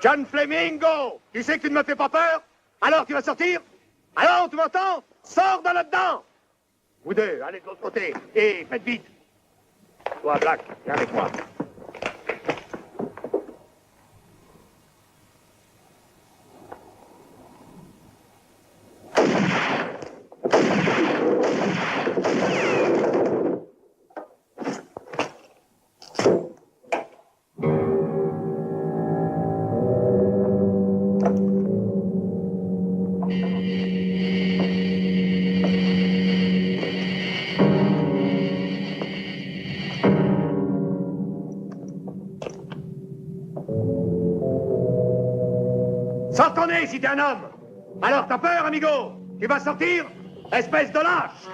John Flamingo, tu sais que tu ne me fais pas peur? Alors tu vas sortir? Alors tu m'entends? Sors de là-dedans! Vous deux, allez de l'autre côté. Et faites vite. Toi, Black, viens avec moi. Sors ton nez si t'es un homme. Alors t'as peur, amigo? Tu vas sortir? Espèce de lâche!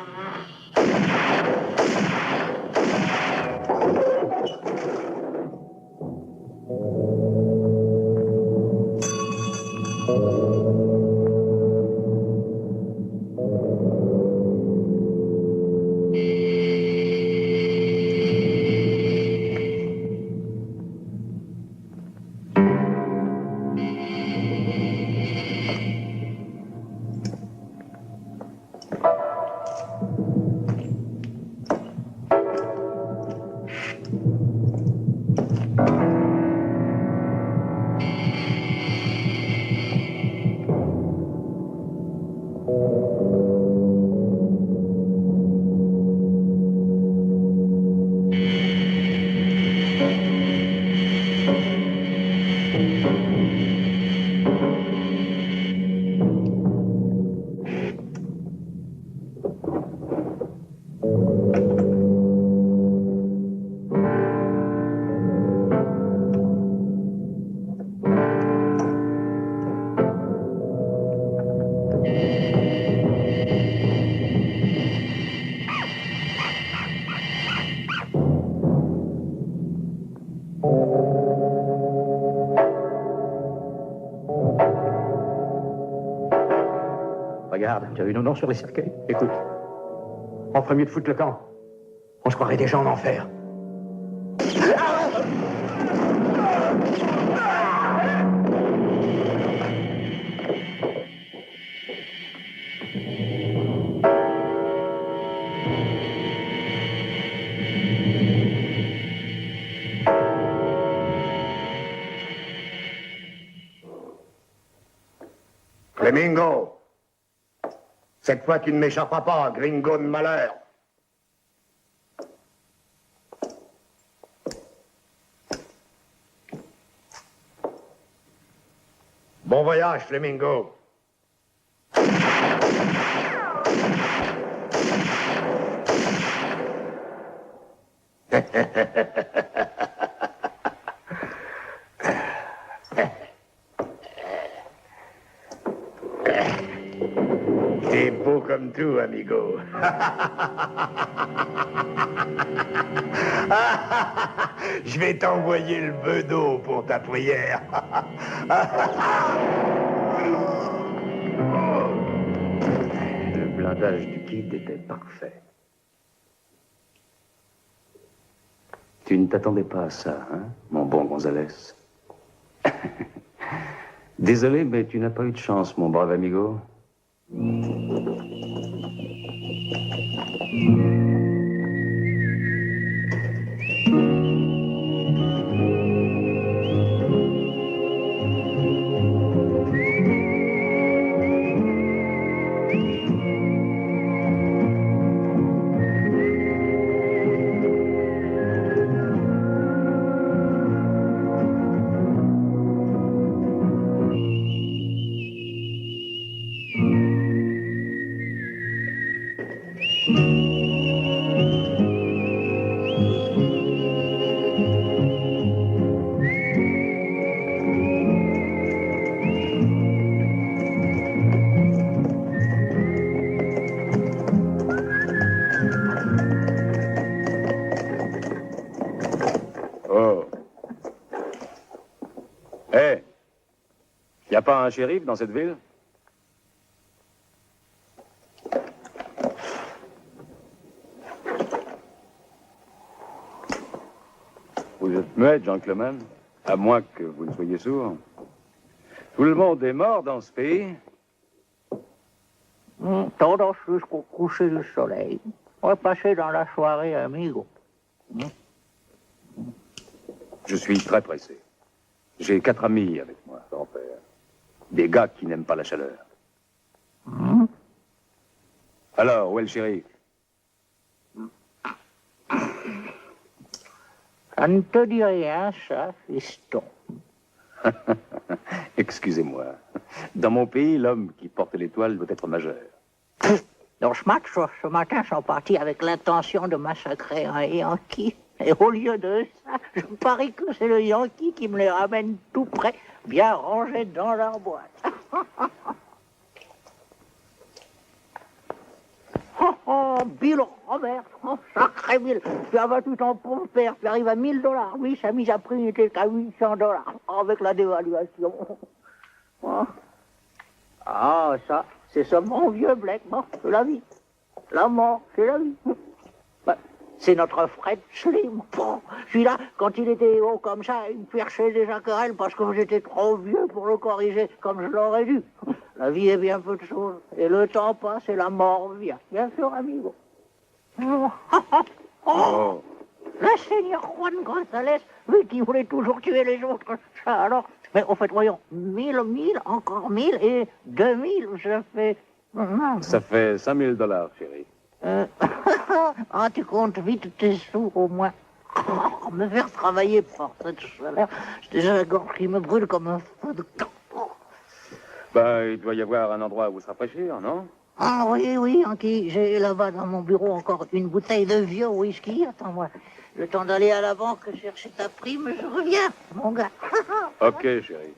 Regarde, tu as vu nos noms sur les cercueils? Écoute, on ferait mieux de foutre le camp. On se croirait déjà en enfer. Flamingo, cette fois tu ne m'échapperas pas, gringo de malheur. Bon voyage, Flamingo. T'es beau comme tout, amigo. Je vais t'envoyer le bedeau pour ta prière. Le blindage du kid était parfait. Tu ne t'attendais pas à ça, hein, mon bon Gonzalez? Désolé, mais tu n'as pas eu de chance, mon brave amigo. Y a pas un shérif dans cette ville? Vous êtes muet, gentleman, à moins que vous ne soyez sourd. Tout le monde est mort dans ce pays. Todos jusqu'au coucher du soleil. On va passer dans la soirée, amigo. Je suis très pressé. J'ai 4 amis avec moi, grand-père. Des gars qui n'aiment pas la chaleur. Alors, où est le shérif? Ça ne te dit rien, ça, fiston. Excusez-moi. Dans mon pays, l'homme qui porte l'étoile doit être majeur. Dans ce match, ce matin, sont partis avec l'intention de massacrer un Yankee. Et au lieu de ça, je parie que c'est le Yankee qui me les ramène tout près, bien rangés dans leur boîte. Oh, Bill Robert, oh, sacré Bill, tu as battu ton pauvre père, tu arrives à $1000. Oui, sa mise à prix n'était qu'à $800 avec la dévaluation. Oh. Ah, ça, c'est ce mon vieux Black, bon, c'est la vie. La mort, c'est la vie. Ben, c'est notre Fred Slim. Bon, celui-là, quand il était haut comme ça, il me perchait déjà querelle parce que j'étais trop vieux pour le corriger comme je l'aurais dû. La vie est bien peu de choses. Et le temps passe et la mort vient. Bien sûr, amigo. Oh, le seigneur Juan González, lui qui voulait toujours tuer les autres. Ça alors. Mais au fait, voyons, 1000, encore 1000 et 2000, ça fait... Ça fait $5000, chérie. Ah, tu comptes vite tes sous, au moins. Oh, me faire travailler pour cette chaleur. J'ai déjà la gorge qui me brûle comme un feu de camp. Ben, il doit y avoir un endroit où se rafraîchir, non? Ah oui, oui, Anki, j'ai là-bas dans mon bureau encore une bouteille de vieux whisky. Attends-moi, le temps d'aller à la banque chercher ta prime, je reviens, mon gars. Ok, chérie.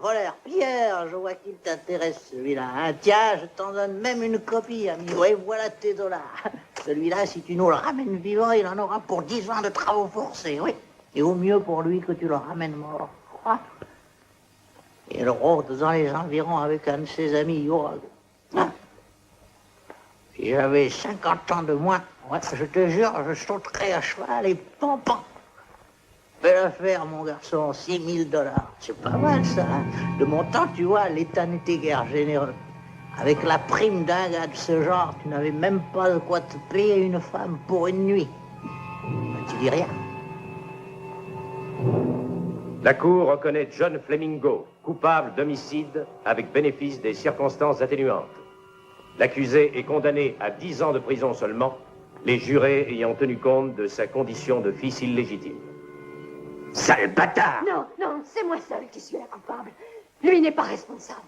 voleur, pilleur, je vois qu'il t'intéresse celui-là. Hein. Tiens, je t'en donne même une copie, ami. Oui, voilà tes dollars. Celui-là, si tu nous le ramènes vivant, il en aura pour 10 ans de travaux forcés, oui. Et au mieux pour lui que tu le ramènes mort. Ah. Il rôde dans les environs avec un de ses amis, Yorago. Hein. Si j'avais 50 ans de moins, ouais, je te jure, je sauterais à cheval et pan. Belle affaire, mon garçon, 6 000 $. C'est pas mal, ça. Hein. De mon temps, tu vois, l'État n'était guère généreux. Avec la prime d'un gars de ce genre, tu n'avais même pas de quoi te payer une femme pour une nuit. Ben, tu dis rien. La Cour reconnaît John Flamingo coupable d'homicide avec bénéfice des circonstances atténuantes. L'accusé est condamné à 10 ans de prison seulement, les jurés ayant tenu compte de sa condition de fils illégitime. Sale bâtard! Non, non, c'est moi seul qui suis la coupable. Lui n'est pas responsable.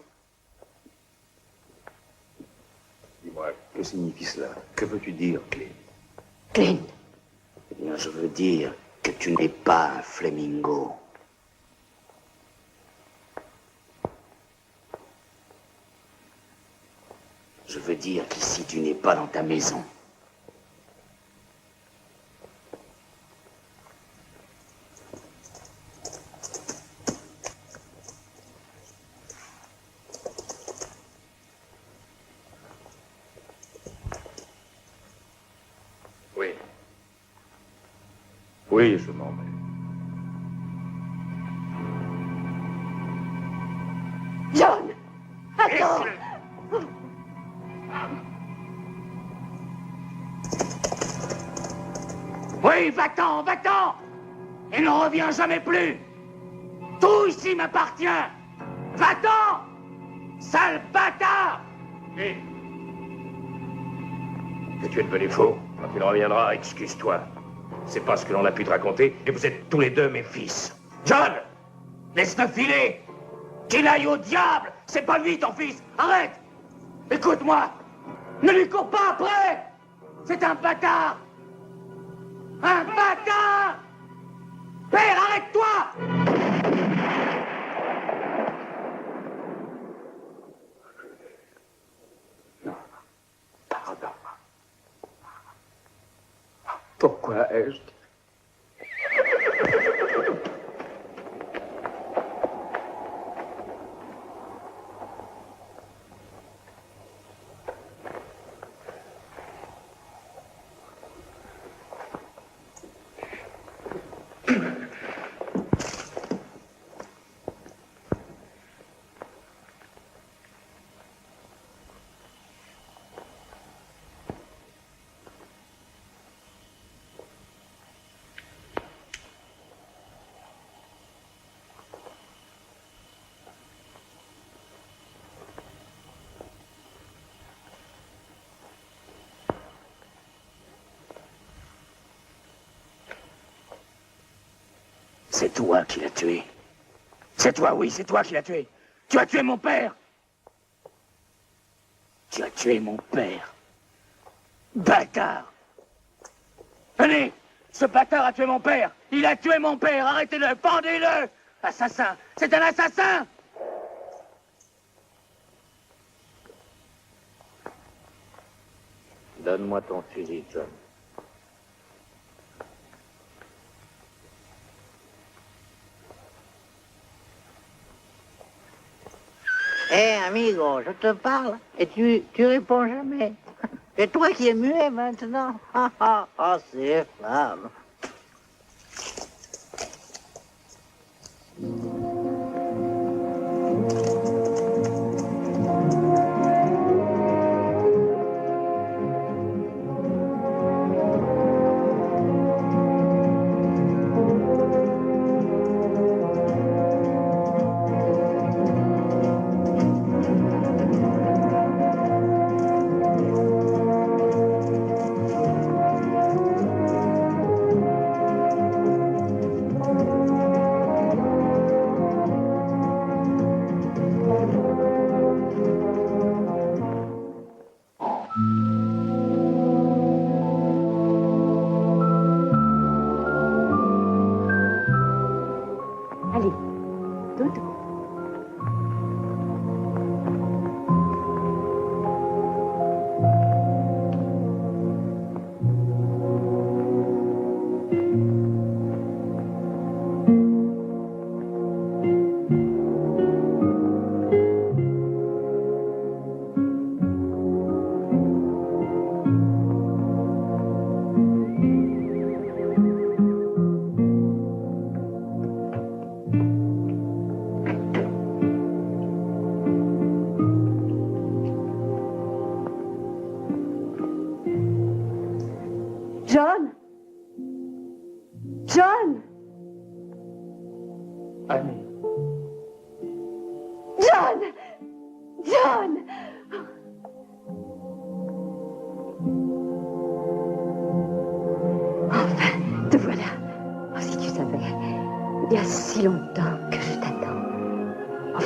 Dis-moi, que signifie cela? Que veux-tu dire, Clint? Clint, Eh bien, je veux dire que tu n'es pas un Flamingo. Je veux dire qu'ici, tu n'es pas dans ta maison. Oui. Oui, je m'en vais. John, attends. Oui, va-t'en, va-t'en! Et ne reviens jamais plus! Tout ici m'appartient! Va-t'en! Sale bâtard! Que tu es devenu faux. Quand il reviendra, excuse-toi. C'est pas ce que l'on a pu te raconter, et vous êtes tous les deux mes fils. John! Laisse-le filer! Qu'il aille au diable! C'est pas lui ton fils! Arrête! Écoute-moi! Ne lui cours pas après! C'est un bâtard! Un bâtard! Père, arrête-toi! Pardon. Pourquoi ai-je... C'est toi qui l'as tué. C'est toi, oui, c'est toi qui l'as tué. Tu as tué mon père. Tu as tué mon père. Bâtard! Venez! Ce bâtard a tué mon père! Il a tué mon père! Arrêtez-le! Pendez-le! Assassin! C'est un assassin! Donne-moi ton fusil, John. Hé, amigo, je te parle et tu réponds jamais. C'est toi qui es muet maintenant. Ah, c'est femme. allez, dodo.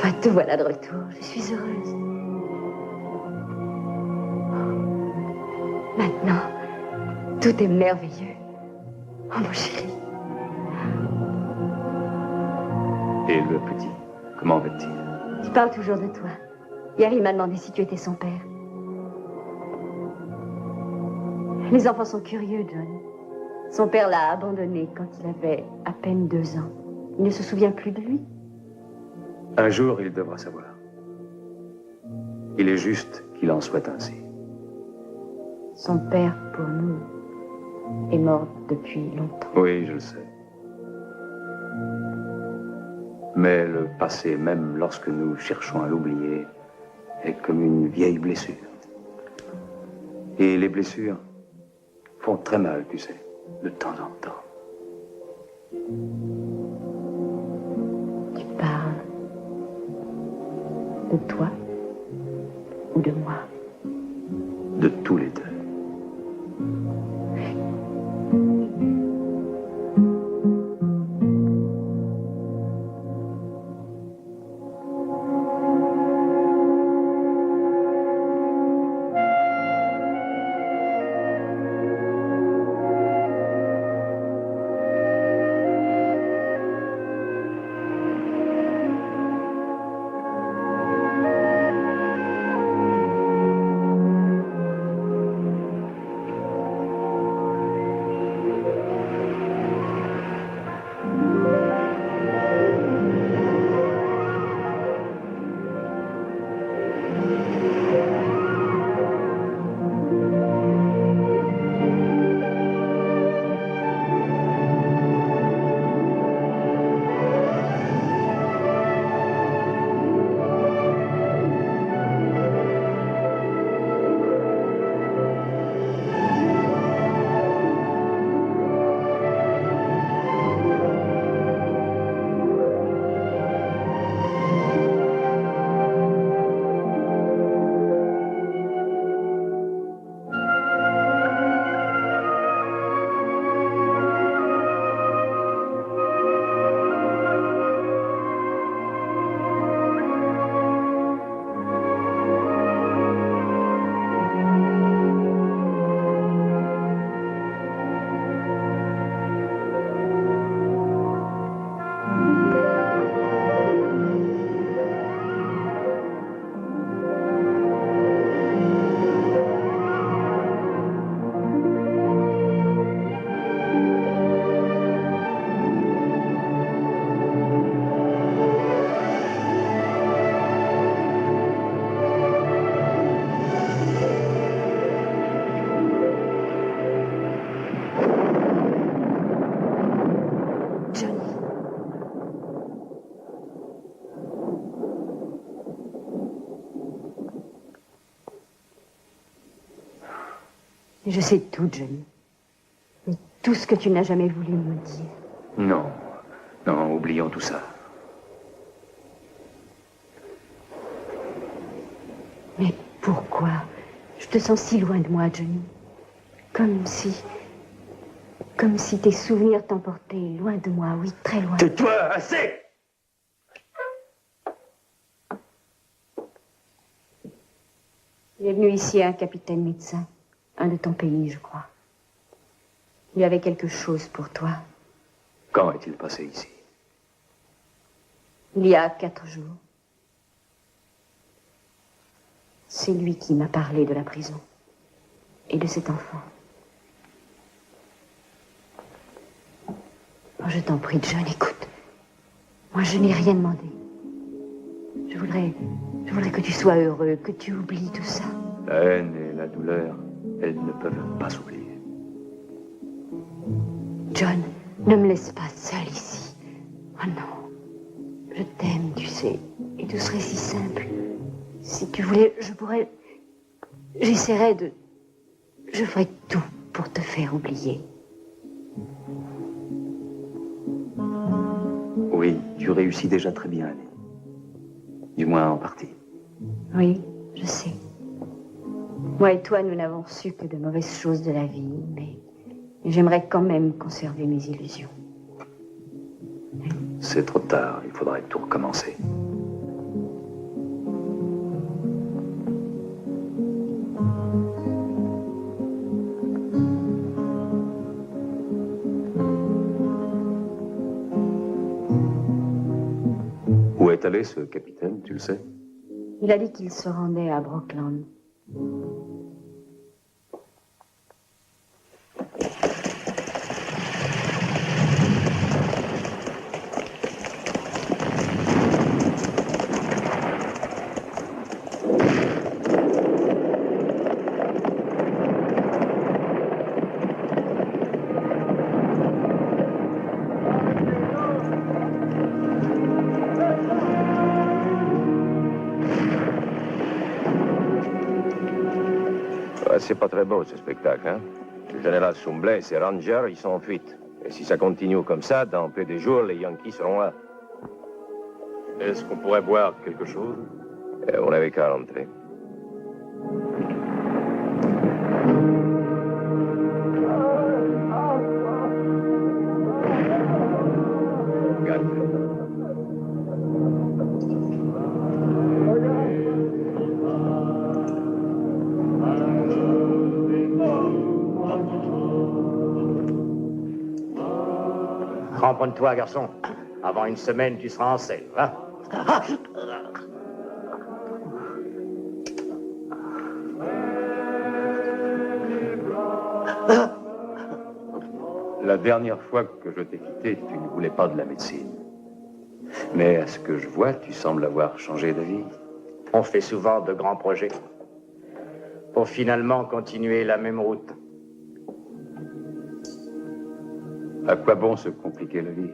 Enfin, te voilà de retour. Je suis heureuse. Maintenant, tout est merveilleux. Oh, mon chéri. Et le petit, comment va-t-il? Il parle toujours de toi. Hier, il m'a demandé si tu étais son père. Les enfants sont curieux, John. Son père l'a abandonné quand il avait à peine 2 ans. Il ne se souvient plus de lui. Un jour, il devra savoir. Il est juste qu'il en soit ainsi. Son père, pour nous, est mort depuis longtemps. Oui, je le sais. Mais le passé, même lorsque nous cherchons à l'oublier, est comme une vieille blessure. Et les blessures font très mal, tu sais, de temps en temps. Tu parles de toi ou de moi? De tous les deux. Je sais tout, Johnny. Et tout ce que tu n'as jamais voulu me dire. Non, non, oublions tout ça. Mais pourquoi? Je te sens si loin de moi, Johnny. Comme si tes souvenirs t'emportaient loin de moi, oui, très loin. Tais-toi, assez! Il est venu ici un capitaine médecin, un de ton pays, je crois. Il avait quelque chose pour toi. Quand est-il passé ici? Il y a 4 jours. C'est lui qui m'a parlé de la prison et de cet enfant. Oh, je t'en prie, John, écoute. Moi, je n'ai rien demandé. Je voudrais que tu sois heureux, que tu oublies tout ça. La haine et la douleur, elles ne peuvent pas s'oublier. John, ne me laisse pas seule ici. Oh non. Je t'aime, tu sais. Et tout serait si simple. Si tu voulais, j'essaierais de... Je ferais tout pour te faire oublier. Oui, tu réussis déjà très bien, Annie. Du moins en partie. Oui, je sais. Moi et toi, nous n'avons su que de mauvaises choses de la vie, mais j'aimerais quand même conserver mes illusions. C'est trop tard, il faudrait tout recommencer. est allé, ce capitaine, tu le sais? Il a dit qu'il se rendait à Brockland. C'est pas très beau ce spectacle, hein? Le général Soumblet et ses rangers, ils sont en fuite. Et si ça continue comme ça, dans peu de jours, les Yankees seront là. Est-ce qu'on pourrait boire quelque chose? On n'avait qu'à rentrer. Cramponne-toi, garçon. Avant une semaine, tu seras en selle, va. La dernière fois que je t'ai quitté, tu ne voulais pas de la médecine. Mais à ce que je vois, tu sembles avoir changé d'avis. On fait souvent de grands projets pour finalement continuer la même route. À quoi bon se compliquer la vie?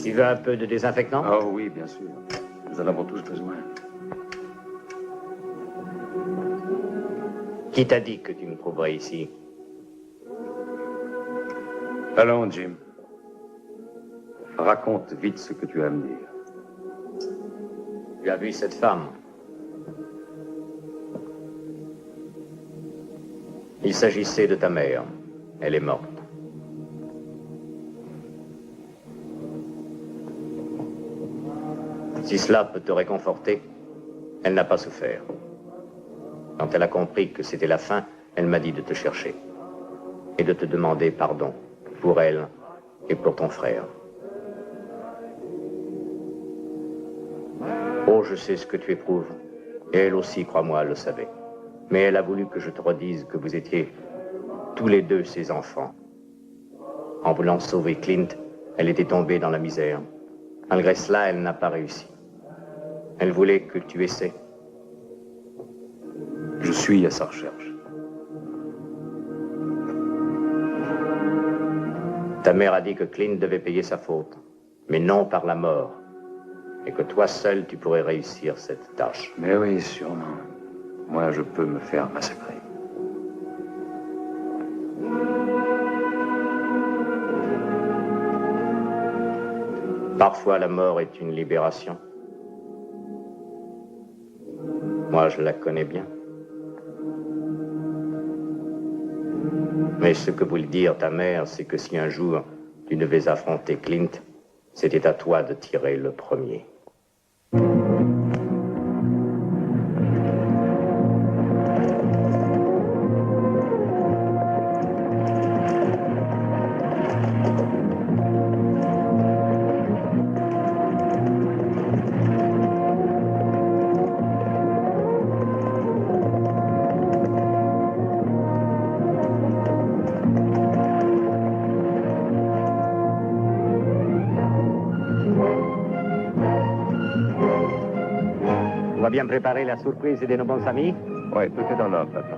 Tu veux un peu de désinfectant? Oh oui, bien sûr. Nous en avons tous besoin. Qui t'a dit que tu me trouverais ici? Allons, Jim. Raconte vite ce que tu as à me dire. Tu as vu cette femme? Il s'agissait de ta mère. Elle est morte. Si cela peut te réconforter, elle n'a pas souffert. Quand elle a compris que c'était la fin, elle m'a dit de te chercher et de te demander pardon pour elle et pour ton frère. Oh, je sais ce que tu éprouves. Et elle aussi, crois-moi, le savait. Mais elle a voulu que je te redise que vous étiez tous les deux ses enfants. En voulant sauver Clint, elle était tombée dans la misère. Malgré cela, elle n'a pas réussi. Elle voulait que tu essaies. Je suis à sa recherche. Ta mère a dit que Clint devait payer sa faute, mais non par la mort. Et que toi seul, tu pourrais réussir cette tâche. Mais oui, sûrement. Moi, je peux me faire massacrer. Parfois, la mort est une libération. Moi, je la connais bien. Mais ce que voulait dire ta mère, c'est que si un jour tu devais affronter Clint, c'était à toi de tirer le premier. On va bien préparer la surprise de nos bons amis? Oui, tout est dans l'ordre maintenant.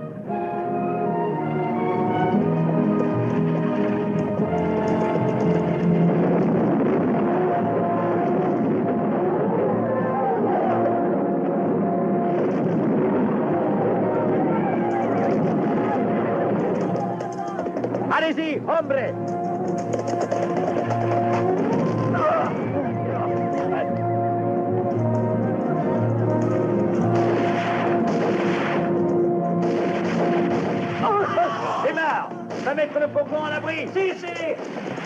Allez-y, hombre! Va mettre le fourgon à l'abri. Si, si.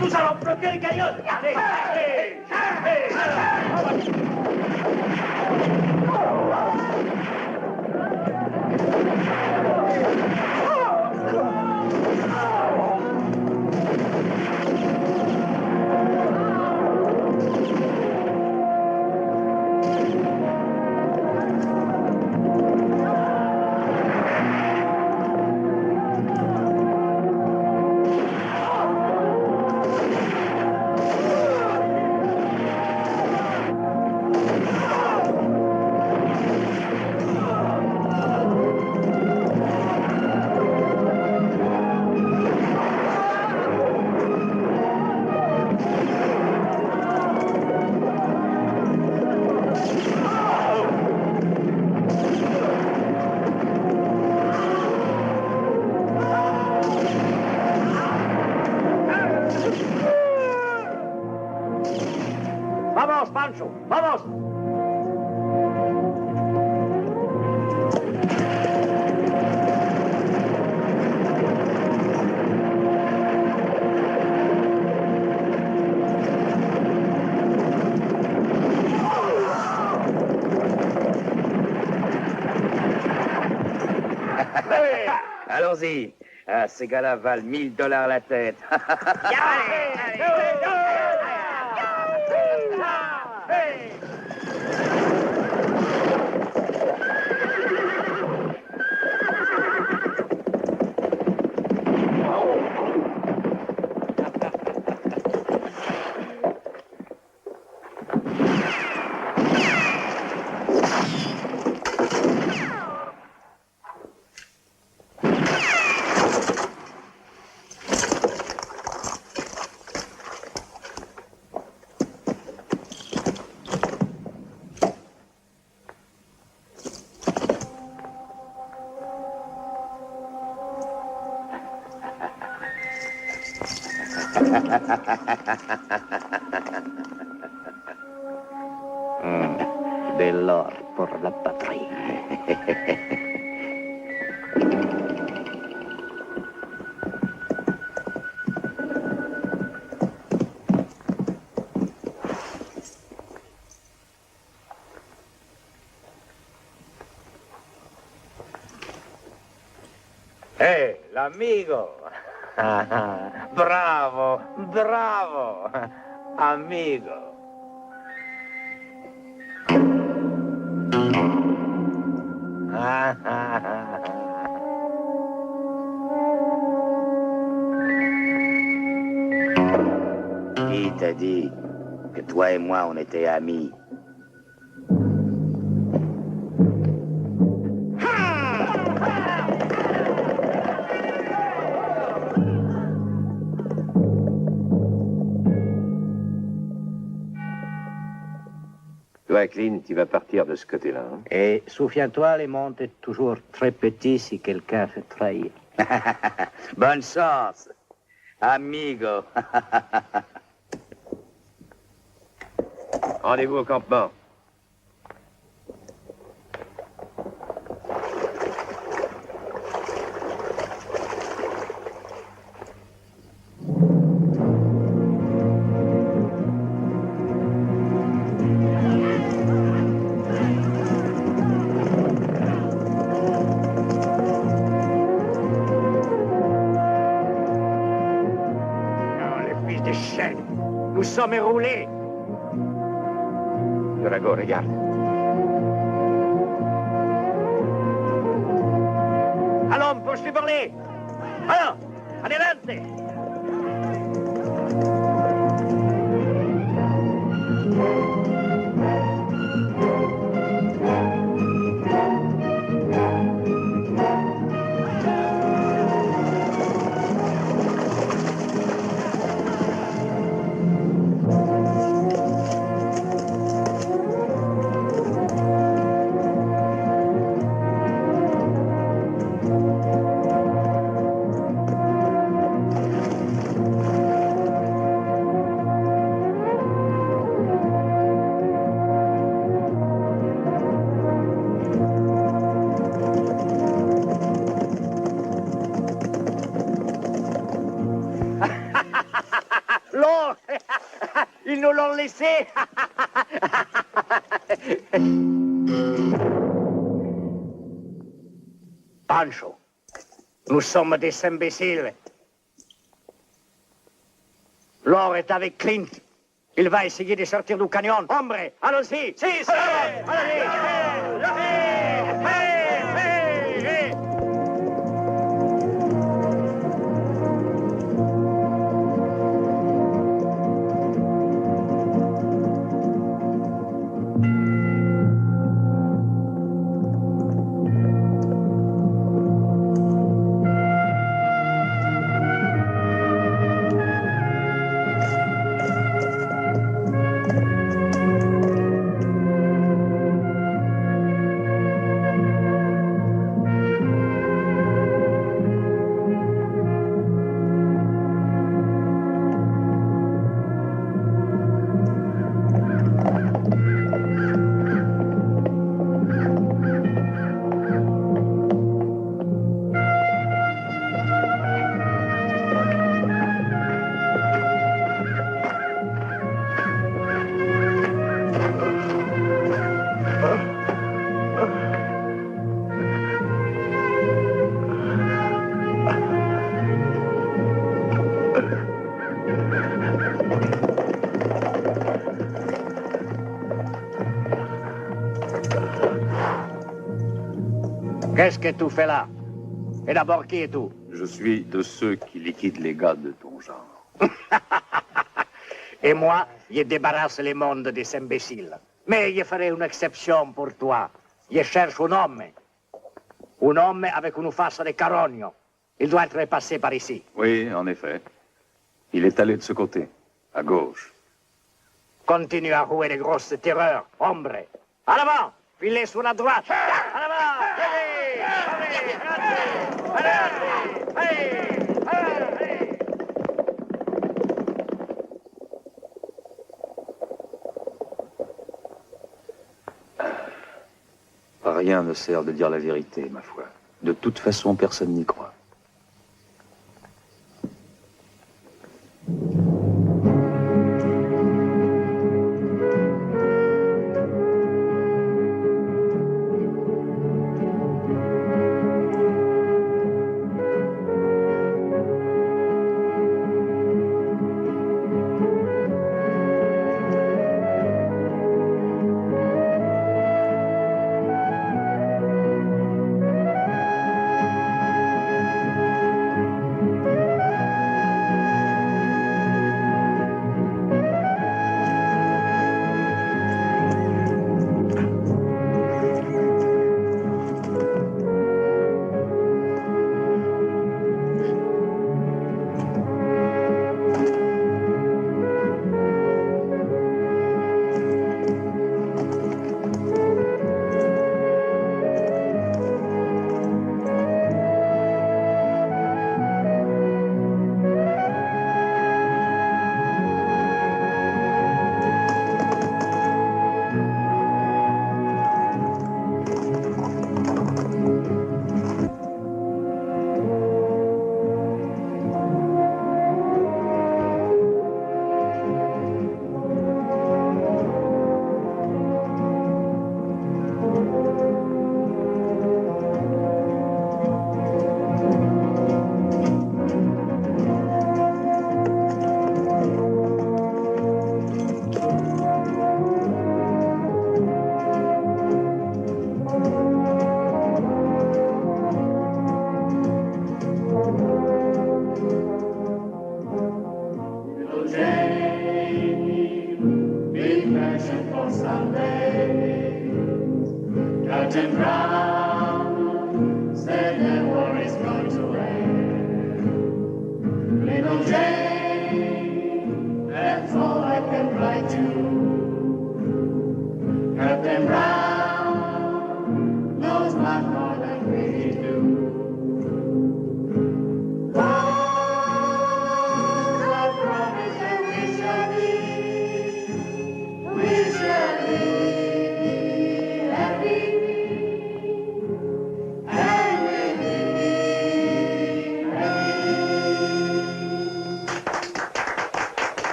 Nous allons bloquer les cagnottes. Allez, allez, allez. Vamos, Pancho, vamos. Allons-y. Ah, ces gars-là valent $1000 la tête. De l'or pour la patrie. Hey, l'amigo. Bravo, bravo, amigo. Qui t'a dit que toi et moi, on était amis? Toi, Clint, tu vas partir de ce côté-là. Hein? Et souviens-toi, le monde est toujours très petit si quelqu'un fait trahir. Bonne chance, amigo. Rendez-vous au campement. Nous sommes roulés. Drago, regarde. Allons, poursuivons-les. Alors, adelante. L'or, ils nous l'ont laissé. Pancho, nous sommes des imbéciles. L'or est avec Clint. Il va essayer de sortir du canyon. Hombre, allons-y. Si, allons-y. Qu'est-ce que tu fais là? Et d'abord, qui es tu? Je suis de ceux qui liquident les gars de ton genre. Et moi, je débarrasse le monde des imbéciles. Mais je ferai une exception pour toi. Je cherche un homme. Un homme avec une face de carogno. Il doit être passé par ici. Oui, en effet. Il est allé de ce côté, à gauche. Continue à jouer les grosses terreurs, hombre. À l'avant, filez sur la droite. À l'avant, allez, allez, allez, allez, allez. Rien ne sert de dire la vérité, ma foi. De toute façon, personne n'y croit.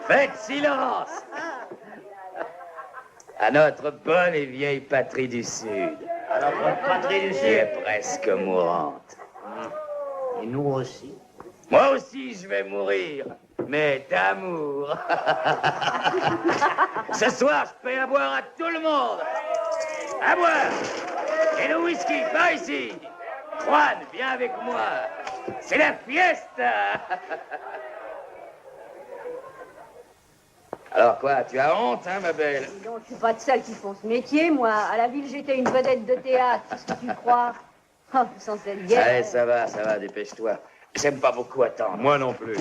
Faites silence! À notre bonne et vieille patrie du Sud. À notre patrie du Qui Sud. est presque mourante. Et nous aussi. Moi aussi, je vais mourir, mais d'amour. Ce soir, je paie à boire à tout le monde. À boire! Et le whisky, par ici. Juan, viens avec moi. C'est la fiesta! Alors quoi, tu as honte, hein, ma belle? Non, je suis pas de celles qui font ce métier, moi. À la ville, j'étais une vedette de théâtre. Qu'est-ce que tu crois? Oh, sans cette guerre. Allez, ça va, dépêche-toi. J'aime pas beaucoup attendre. Moi non plus.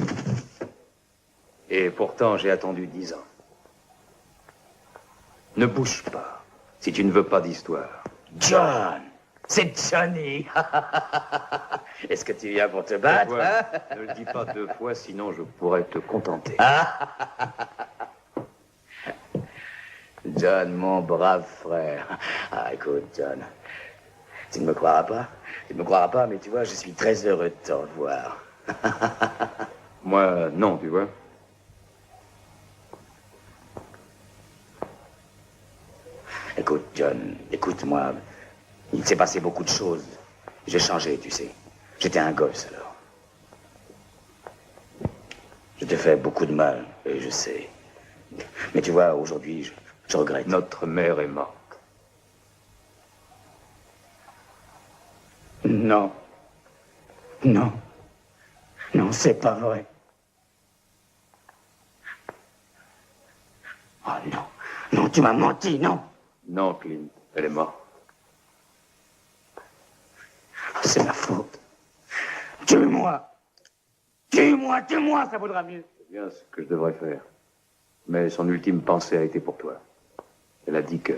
Et pourtant, j'ai attendu 10 ans. Ne bouge pas, si tu ne veux pas d'histoire. John! C'est Johnny! Est-ce que tu viens pour te battre, Ouais, hein? ne le dis pas 2 fois, sinon je pourrais te contenter. John, mon brave frère. Ah, écoute, John, tu ne me croiras pas? Tu ne me croiras pas, mais tu vois, je suis très heureux de te revoir. Moi, non, tu vois. Écoute, John, écoute-moi. Il s'est passé beaucoup de choses. J'ai changé, tu sais. J'étais un gosse, alors. Je t'ai fait beaucoup de mal, et je sais. Mais tu vois, aujourd'hui, je regrette. Notre mère est morte. Non. Non, c'est pas vrai. Oh non. Non, tu m'as menti, non. Non, Clint, elle est morte. C'est ma faute. Tue-moi. Tue-moi, tue-moi, ça vaudra mieux. C'est bien ce que je devrais faire. Mais son ultime pensée a été pour toi. Elle a dit que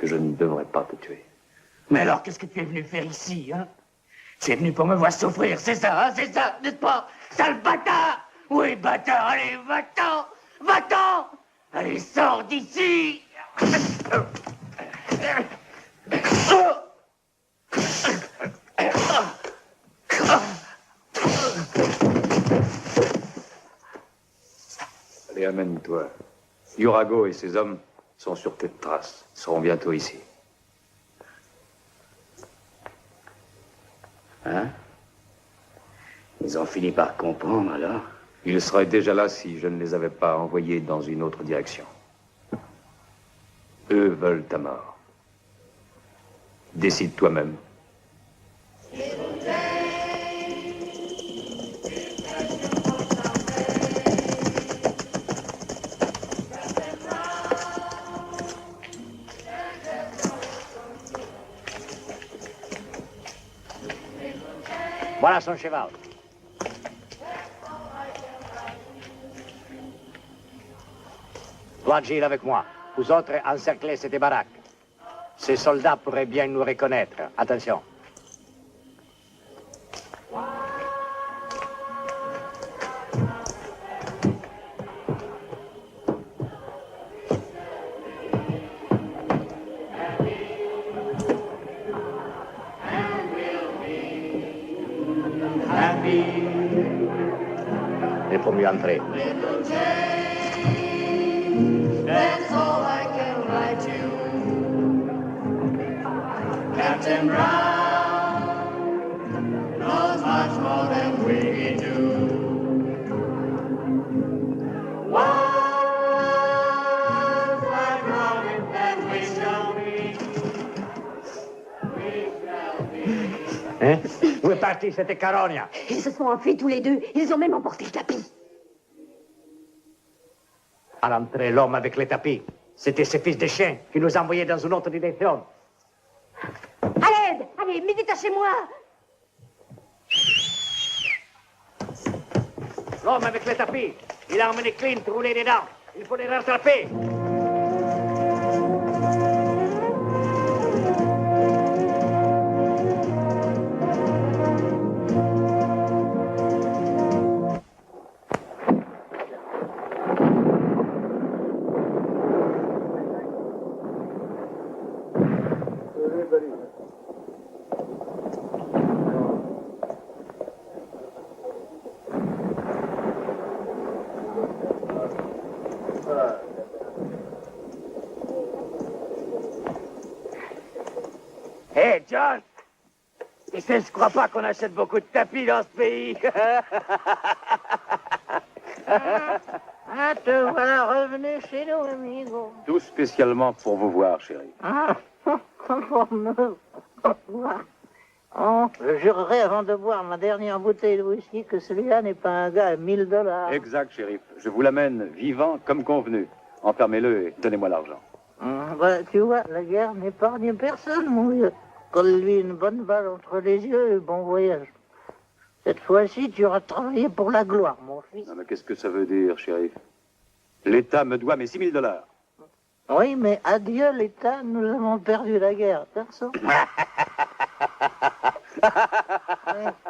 je ne devrais pas te tuer. Mais alors, qu'est-ce que tu es venu faire ici, hein? Tu es venu pour me voir souffrir, c'est ça, hein, c'est ça, n'est-ce pas? Sale bâtard! Oui, bâtard, allez, va-t'en! Va-t'en! Allez, sors d'ici! Allez, amène-toi. Urago et ses hommes sont sur tes traces. Ils seront bientôt ici. Hein? Ils ont fini par comprendre, alors? Ils seraient déjà là si je ne les avais pas envoyés dans une autre direction. Eux veulent ta mort. Décide toi-même. Voilà son cheval. Toi, Jill, avec moi. Vous autres, encerclez cette baraque. Ces soldats pourraient bien nous reconnaître. Attention. Il faut mieux entrer. That's all I can write you, Captain Brown knows much more than we do. Once I promise that we shall be. Hein? Où est parti cette carogne? Ils se sont enfuis tous les deux. Ils ont même emporté le tapis. À l'entrée, l'homme avec les tapis. C'était ce fils de chien qui nous envoyait dans une autre direction. À l'aide! Allez, mais détachez-moi! L'homme avec les tapis. Il a emmené Clint roulé dedans. Il faut les rattraper. Hé, John! Tu sais, je crois pas qu'on achète beaucoup de tapis dans ce pays. Ah, te voilà revenu chez nous, amigo. Tout spécialement pour vous voir, chérie. Ah, pour me voir. Oh, je jurerai avant de boire ma dernière bouteille de whisky que celui-là n'est pas un gars à $1000. Exact, shérif. Je vous l'amène vivant comme convenu. Enfermez-le et donnez-moi l'argent. Bah, tu vois, la guerre n'épargne personne, mon vieux. Colle-lui une bonne balle entre les yeux et bon voyage. Cette fois-ci, tu auras travaillé pour la gloire, mon fils. Non, mais qu'est-ce que ça veut dire, shérif? L'État me doit mes $6000. Oui, mais adieu l'État, nous avons perdu la guerre, perso. Ouais,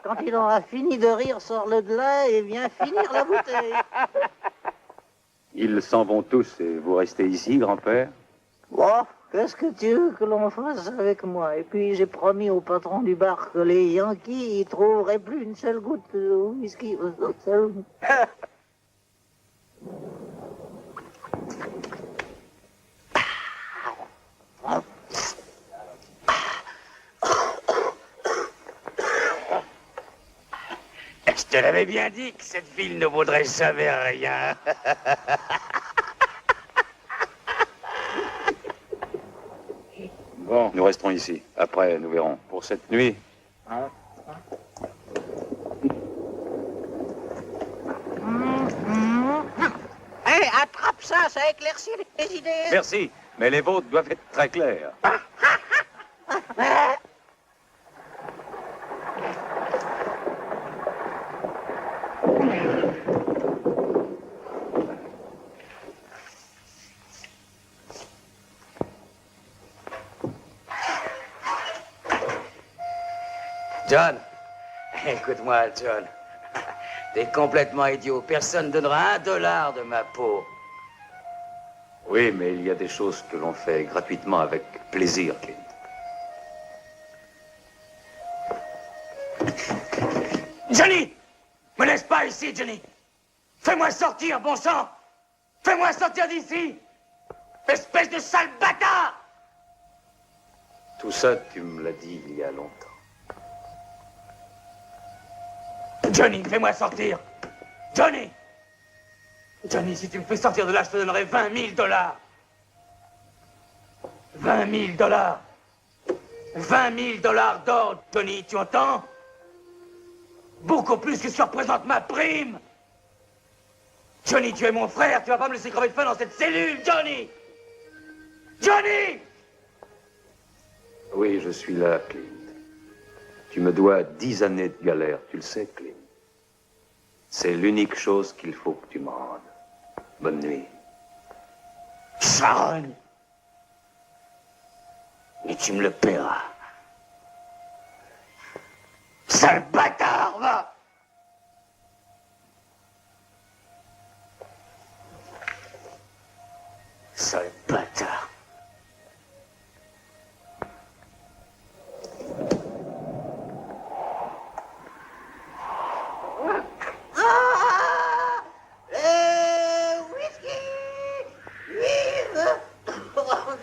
quand il aura fini de rire, sors-le de là et viens finir la bouteille. Ils s'en vont tous et vous restez ici, grand-père? Bon, qu'est-ce que tu veux que l'on fasse avec moi? Et puis j'ai promis au patron du bar que les Yankees y trouveraient plus une seule goutte de whisky. Je te l'avais bien dit que cette ville ne vaudrait jamais rien. Bon, nous resterons ici. Après, nous verrons. Pour cette nuit, attrape ça, ça éclaircit les idées. Merci, mais les vôtres doivent être très clairs. John, écoute-moi, John. T'es complètement idiot. Personne ne donnera $1 de ma peau. Oui, mais il y a des choses que l'on fait gratuitement avec plaisir, Clint. Johnny! Me laisse pas ici, Johnny! Fais-moi sortir, bon sang! Fais-moi sortir d'ici! Espèce de sale bâtard! Tout ça, tu me l'as dit il y a longtemps. Johnny, fais-moi sortir! Johnny! Johnny, si tu me fais sortir de là, je te donnerai $20 000. $20 000. $20 000 d'or, Johnny, tu entends? Beaucoup plus que ce que représente ma prime! Johnny, tu es mon frère, tu vas pas me laisser crever de faim dans cette cellule, Johnny! Johnny! Oui, je suis là, Clint. Tu me dois 10 années de galère, tu le sais, Clint. C'est l'unique chose qu'il faut que tu me rendes. Bonne nuit. Sharon! Mais tu me le paieras. Sale bâtard, va! Sale bâtard.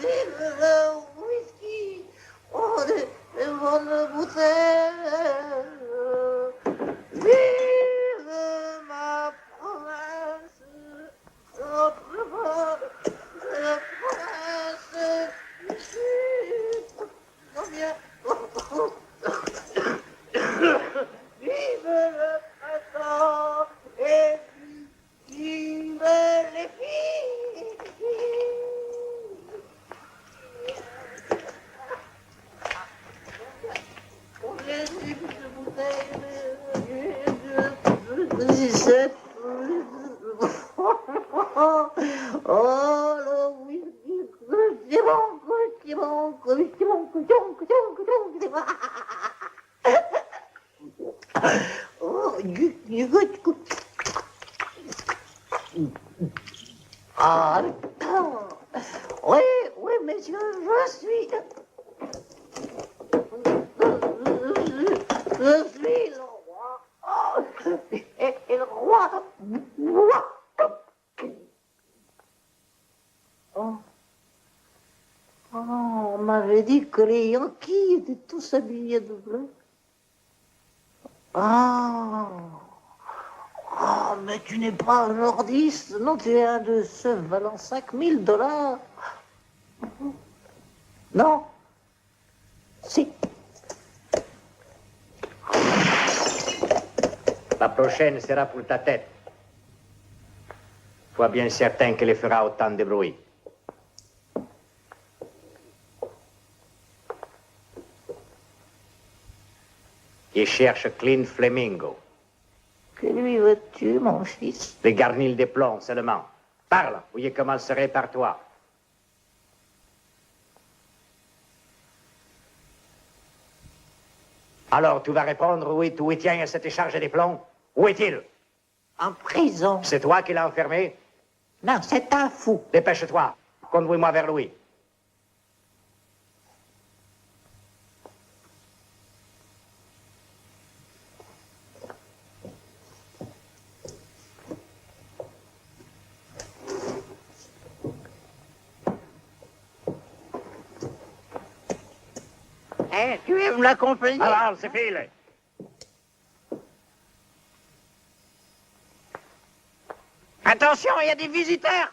Vive le whisky! Oh, de bonne bouteille! Vive ma province! Oh, province! Du Sud! Combien? Vive le printemps! Et vive les filles! Oh, le whisky, c'est bon, c'est bon, c'est bon, c'est bon. Oh, ah, oui, oui, messieurs, je suis... Je suis le roi. Oh, et le roi. Oh. Oh, on m'avait dit que les Yankees étaient tous habillés de bleu. Ah. Oh, mais tu n'es pas un nordiste, non, tu es un de ceux valant $5 000. Non. Si. La prochaine sera pour ta tête. Sois bien certain qu'elle fera autant de bruit. Et cherche Clint Flamingo. Que lui veux-tu, mon fils? Les garnils de plomb seulement. Parle, ou il commencerait par toi. Alors, tu vas répondre où il tient cette charge de plomb? Où est-il? En prison. C'est toi qui l'as enfermé? Non, c'est un fou. Dépêche-toi. Conduis-moi vers lui. Eh, tu aimes l'accompagner? Alors, c'est file. Attention, il y a des visiteurs.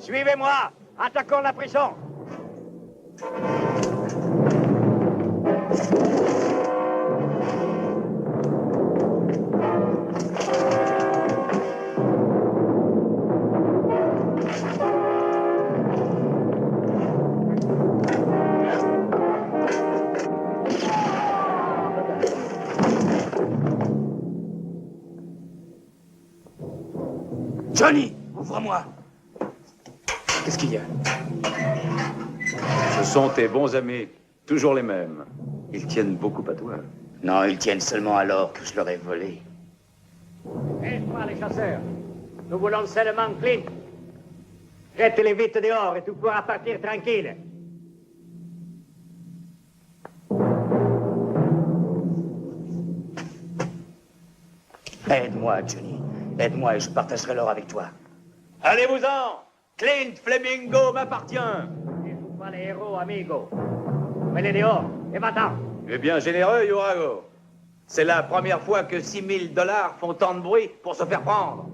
Suivez-moi. Attaquons la prison. Johnny, ouvre-moi. Qu'est-ce qu'il y a? Ce sont tes bons amis, toujours les mêmes. Ils tiennent beaucoup à toi. Non, ils tiennent seulement à l'or que je leur ai volé. Laisse-moi les chasseurs. Nous voulons seulement Clint. Jette-les vite dehors et tu pourras partir tranquille. Aide-moi, Johnny. Aide-moi et je partagerai l'or avec toi. Allez-vous-en! Clint Flamingo m'appartient! Ne joue pas les héros, amigo. Mets-les dehors et va-t'en. Eh bien, généreux, Yorago. C'est la première fois que $6 000 font tant de bruit pour se faire prendre.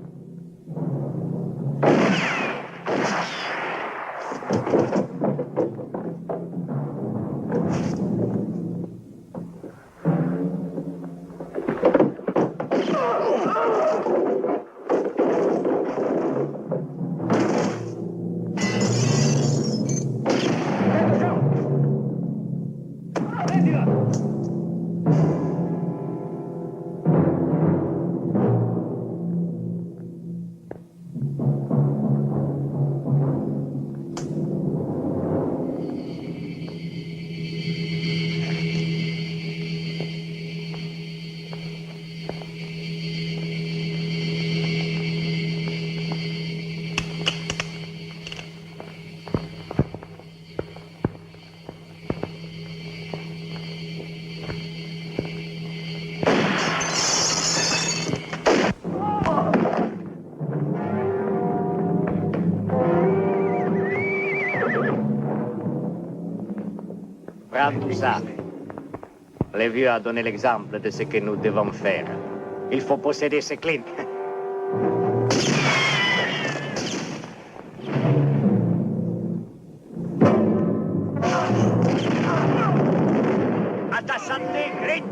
Prends tout ça. Le vieux a donné l'exemple de ce que nous devons faire. Il faut posséder ce Clint. À ta santé, Clint.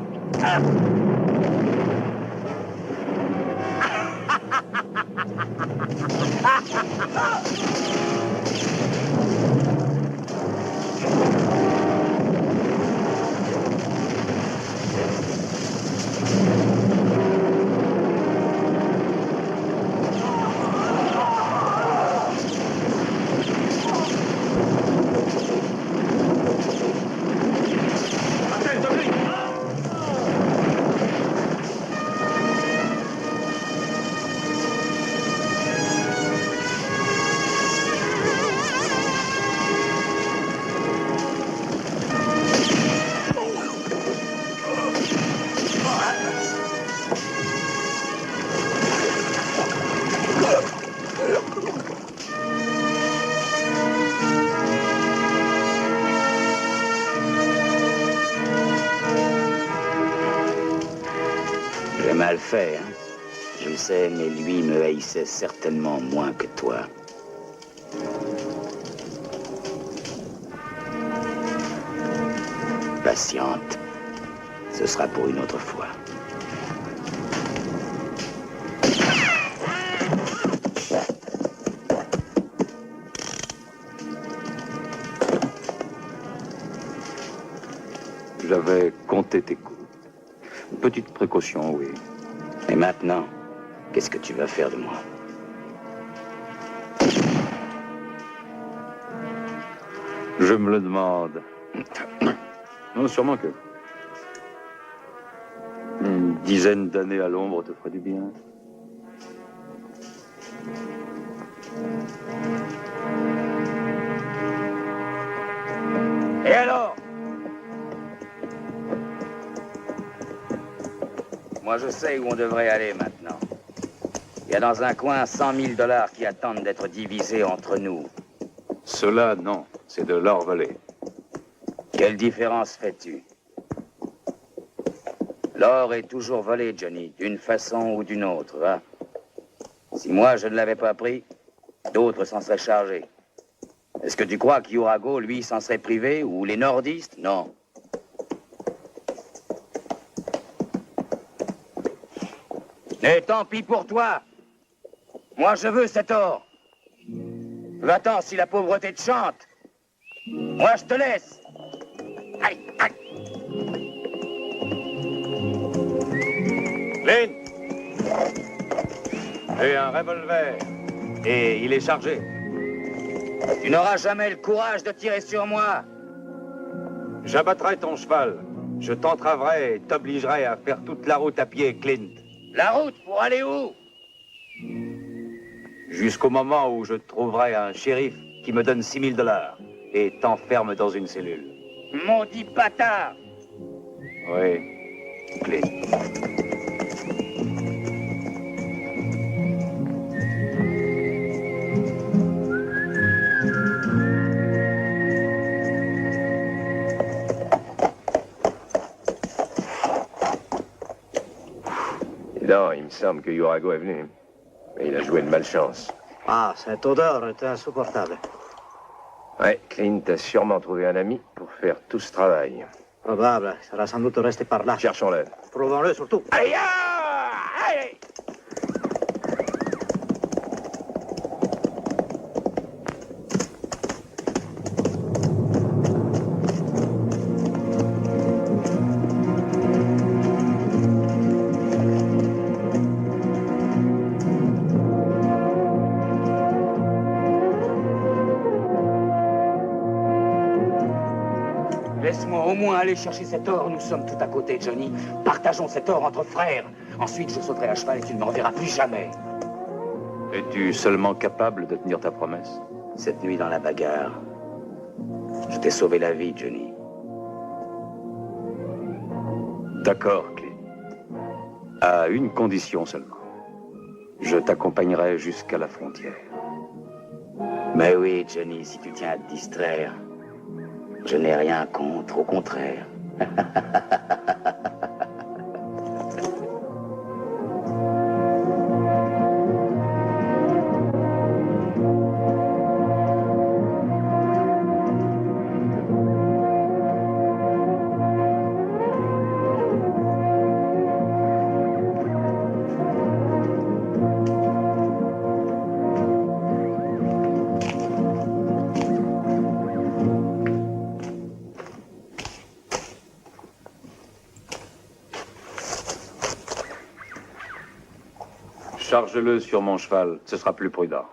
J'ai mal fait, hein. Je le sais, mais lui me haïssait certainement moins que toi. Patiente. Ce sera pour une autre fois. J'avais compté tes coups. Une petite précaution, oui. Et maintenant, qu'est-ce que tu vas faire de moi? Je me le demande. Non, sûrement que... Une dizaine d'années à l'ombre te ferait du bien. Et alors? Moi, je sais où on devrait aller maintenant. Il y a dans un coin 100 000 $ qui attendent d'être divisés entre nous. Cela, non. C'est de l'or volé. Quelle différence fais-tu? L'or est toujours volé, Johnny, d'une façon ou d'une autre, va. Si moi, je ne l'avais pas pris, d'autres s'en seraient chargés. Est-ce que tu crois qu'Urago, lui, s'en serait privé? Ou les nordistes? Non. Et tant pis pour toi. Moi, je veux cet or. Va-t'en si la pauvreté te chante. Moi, je te laisse. Aïe, aïe. Clint! J'ai un revolver. Et il est chargé. Tu n'auras jamais le courage de tirer sur moi. J'abattrai ton cheval. Je t'entraverai et t'obligerai à faire toute la route à pied, Clint. La route pour aller où? Jusqu'au moment où je trouverai un shérif qui me donne $6000 et t'enferme dans une cellule. Maudit bâtard! Oui, Clint. Non, il me semble que Urago est venu. Mais il a joué de malchance. Ah, cette odeur était insupportable. Ouais, Clint a sûrement trouvé un ami pour faire tout ce travail. Probable, il sera sans doute resté par là. Cherchons-le. Prouvons-le surtout. Aïe! Aïe! Laisse-moi au moins aller chercher cet or. Nous sommes tout à côté, Johnny. Partageons cet or entre frères. Ensuite, je sauterai à cheval et tu ne m'en verras plus jamais. Es-tu seulement capable de tenir ta promesse? Cette nuit dans la bagarre, je t'ai sauvé la vie, Johnny. D'accord, Clint. À une condition seulement. Je t'accompagnerai jusqu'à la frontière. Mais oui, Johnny, si tu tiens à te distraire, je n'ai rien contre, au contraire. Charge-le sur mon cheval, ce sera plus prudent.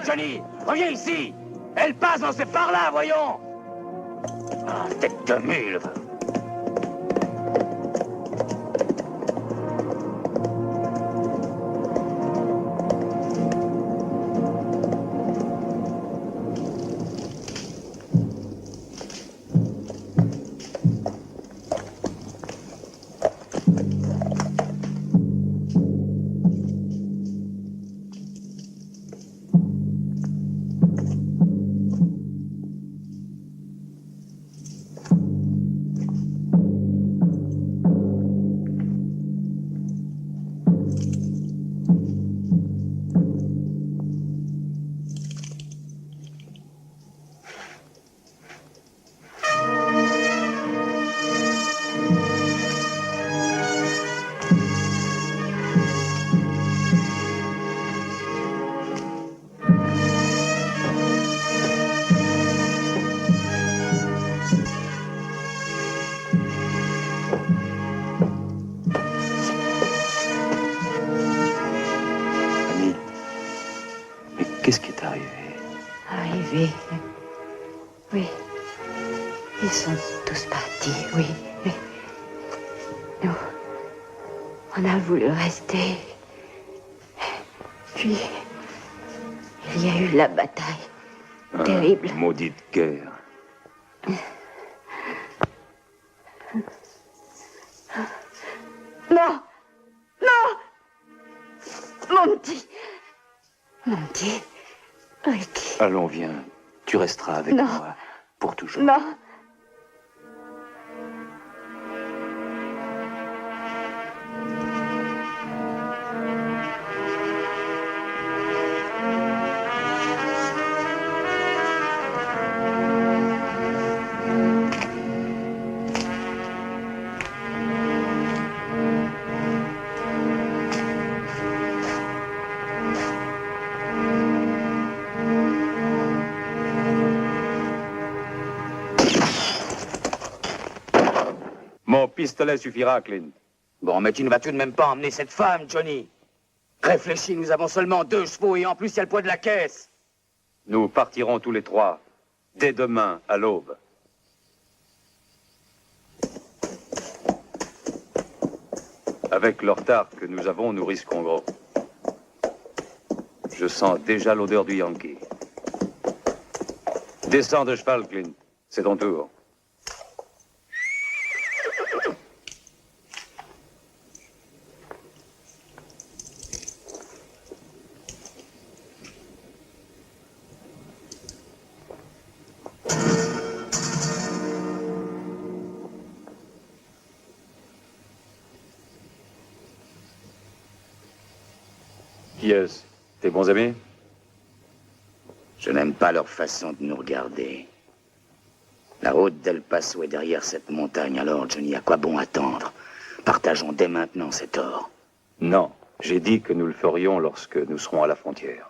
Johnny, reviens ici. Elle passe, c'est par là, voyons. Ah, tête de mule. arrivés. Oui. Ils sont tous partis, oui. Nous, on a voulu rester. Puis, il y a eu la bataille. Terrible. Maudite guerre. Non! Non! Monty! Monty! Ricky. Allons, viens. Tu resteras avec Non. moi pour toujours. Non! Mon pistolet suffira, Clint. Bon, mais tu ne vas tout de même pas emmener cette femme, Johnny. Réfléchis, nous avons seulement 2 chevaux et en plus il y a le poids de la caisse. Nous partirons tous les 3, dès demain, à l'aube. Avec le retard que nous avons, nous risquons gros. Je sens déjà l'odeur du Yankee. Descends de cheval, Clint. C'est ton tour. Qui est-ce? Tes bons amis? Je n'aime pas leur façon de nous regarder. La route d'El Paso est derrière cette montagne, alors, Johnny, à quoi bon attendre? Partageons dès maintenant cet or. Non, j'ai dit que nous le ferions lorsque nous serons à la frontière.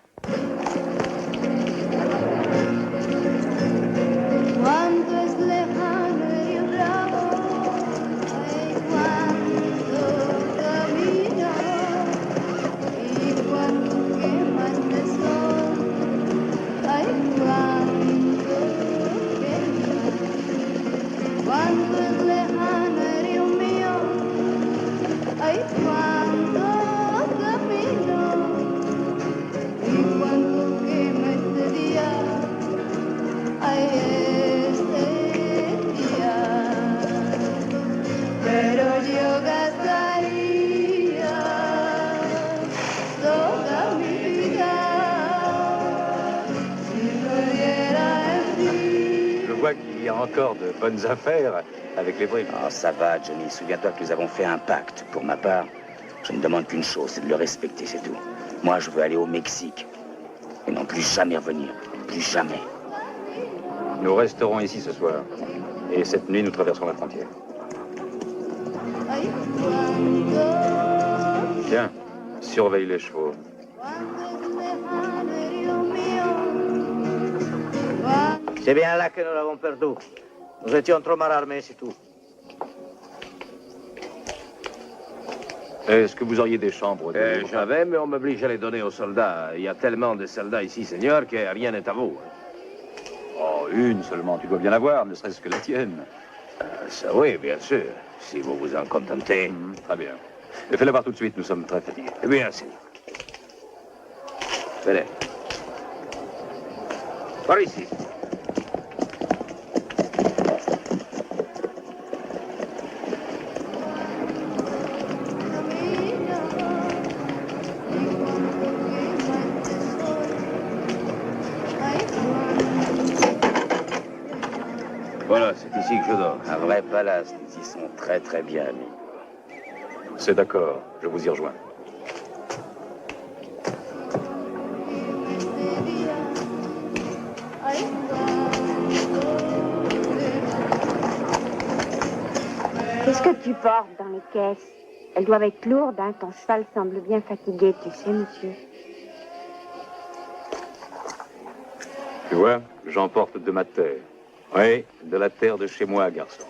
Je vois qu'il y a encore de bonnes affaires avec les briques. Oh, ça va, Johnny. Souviens-toi que nous avons fait un pacte. Pour ma part, je ne demande qu'une chose, c'est de le respecter, c'est tout. Moi, je veux aller au Mexique. Et non plus jamais revenir. Plus jamais. Nous resterons ici ce soir. Et cette nuit, nous traverserons la frontière. Tiens, surveille les chevaux. C'est bien là que nous l'avons perdu. Nous étions trop mal armés, c'est tout. Est-ce que vous auriez des chambres de... J'avais, mais on m'oblige à les donner aux soldats. Il y a tellement de soldats ici, Seigneur, que rien n'est à vous. Oh, une seulement, tu dois bien avoir, ne serait-ce que la tienne. Ça oui, bien sûr, si vous vous en contentez. Très bien. Et fais-le voir tout de suite, nous sommes très fatigués. Eh bien, Seigneur. Venez. Par ici. Voilà, c'est ici que je dors. Un vrai palace, nous y sont très très bien, amigo. C'est d'accord, je vous y rejoins. Qu'est-ce que tu portes dans les caisses? Elles doivent être lourdes, hein? Ton cheval semble bien fatigué, tu sais, monsieur. Tu vois, j'emporte de ma terre. Oui, de la terre de chez moi, garçon.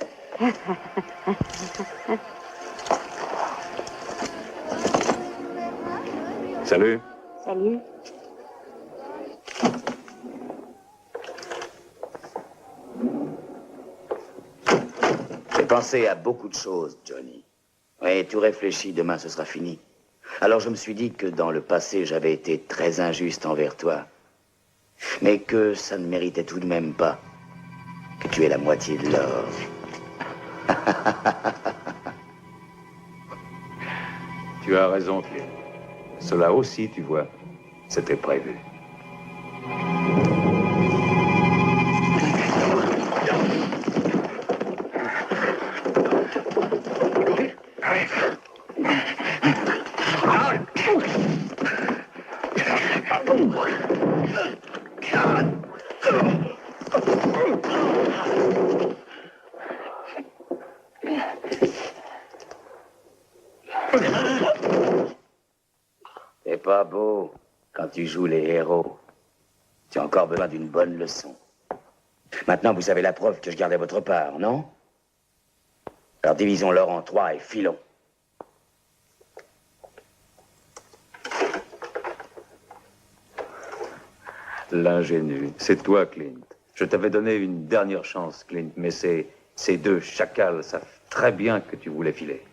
Salut. Salut. pensé à beaucoup de choses, Johnny. Oui, tout réfléchi, demain ce sera fini. Alors je me suis dit que dans le passé, j'avais été très injuste envers toi. Mais que ça ne méritait tout de même pas que tu aies la moitié de l'or. Tu as raison, Clint. Cela aussi, tu vois, c'était prévu. C'est pas beau quand tu joues les héros. Tu as encore besoin d'une bonne leçon. Maintenant, vous savez la preuve que je gardais votre part, non? Alors divisons l'or en 3 et filons. L'ingénu, c'est toi, Clint. Je t'avais donné une dernière chance, Clint, mais ces deux chacals savent très bien que tu voulais filer.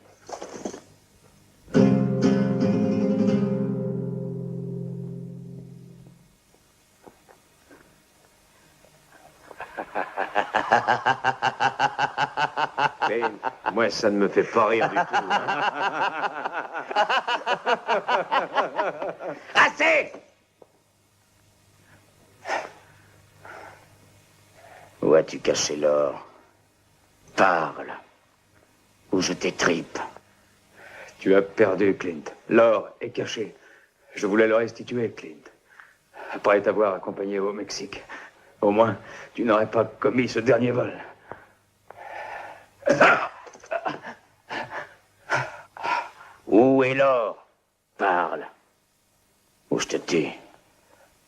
Clint, moi, ça ne me fait pas rire du tout. Assez! Où as-tu caché l'or? Parle, ou je t'étripe. Tu as perdu, Clint. L'or est caché. Je voulais le restituer, Clint. Après t'avoir accompagné au Mexique. Au moins, tu n'aurais pas commis ce dernier vol. Où est l'or? Parle, ou je te tue.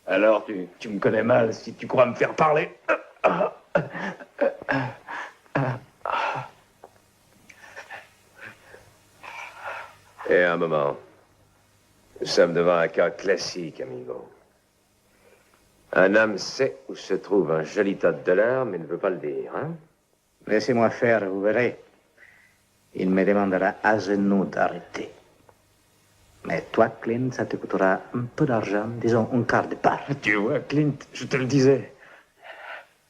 Alors, tu me connais mal si tu crois me faire parler. Et un moment. Nous sommes devant un cas classique, amigo. Un homme sait où se trouve un joli tas de dollars, mais ne veut pas le dire, hein? Laissez-moi faire, vous verrez. Il me demandera à genoux d'arrêter. Mais toi, Clint, ça te coûtera un peu d'argent, disons un quart de part. Tu vois, Clint, je te le disais.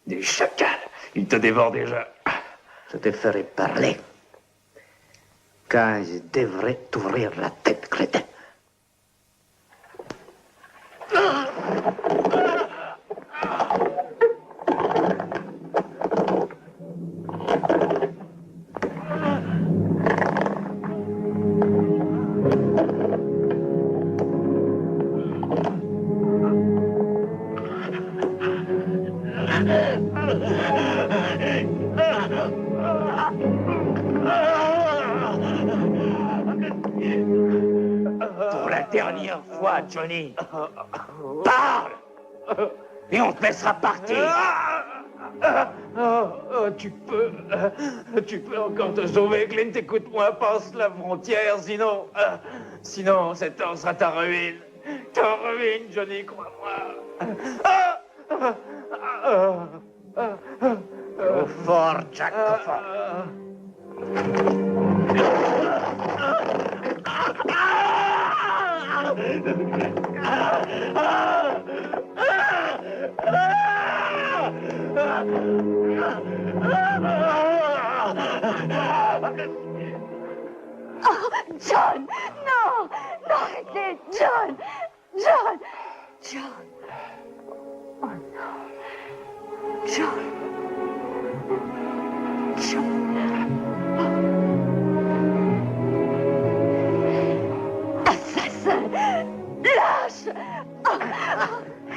Des chacals, ils te dévorent déjà. Je te ferai parler. Quand je devrais t'ouvrir la tête, crétin. Pour la dernière fois, Johnny. Parle! Et on te laissera partir. Tu peux encore te sauver, Clint. Écoute-moi, passe la frontière, sinon cet or sera ta ruine. Ta ruine, Johnny, crois-moi. Trop fort, Jack, trop fort. Oh, John! Non! Non, arrêtez! John! John! John! Oh non! John! John! Assassin! Lâche!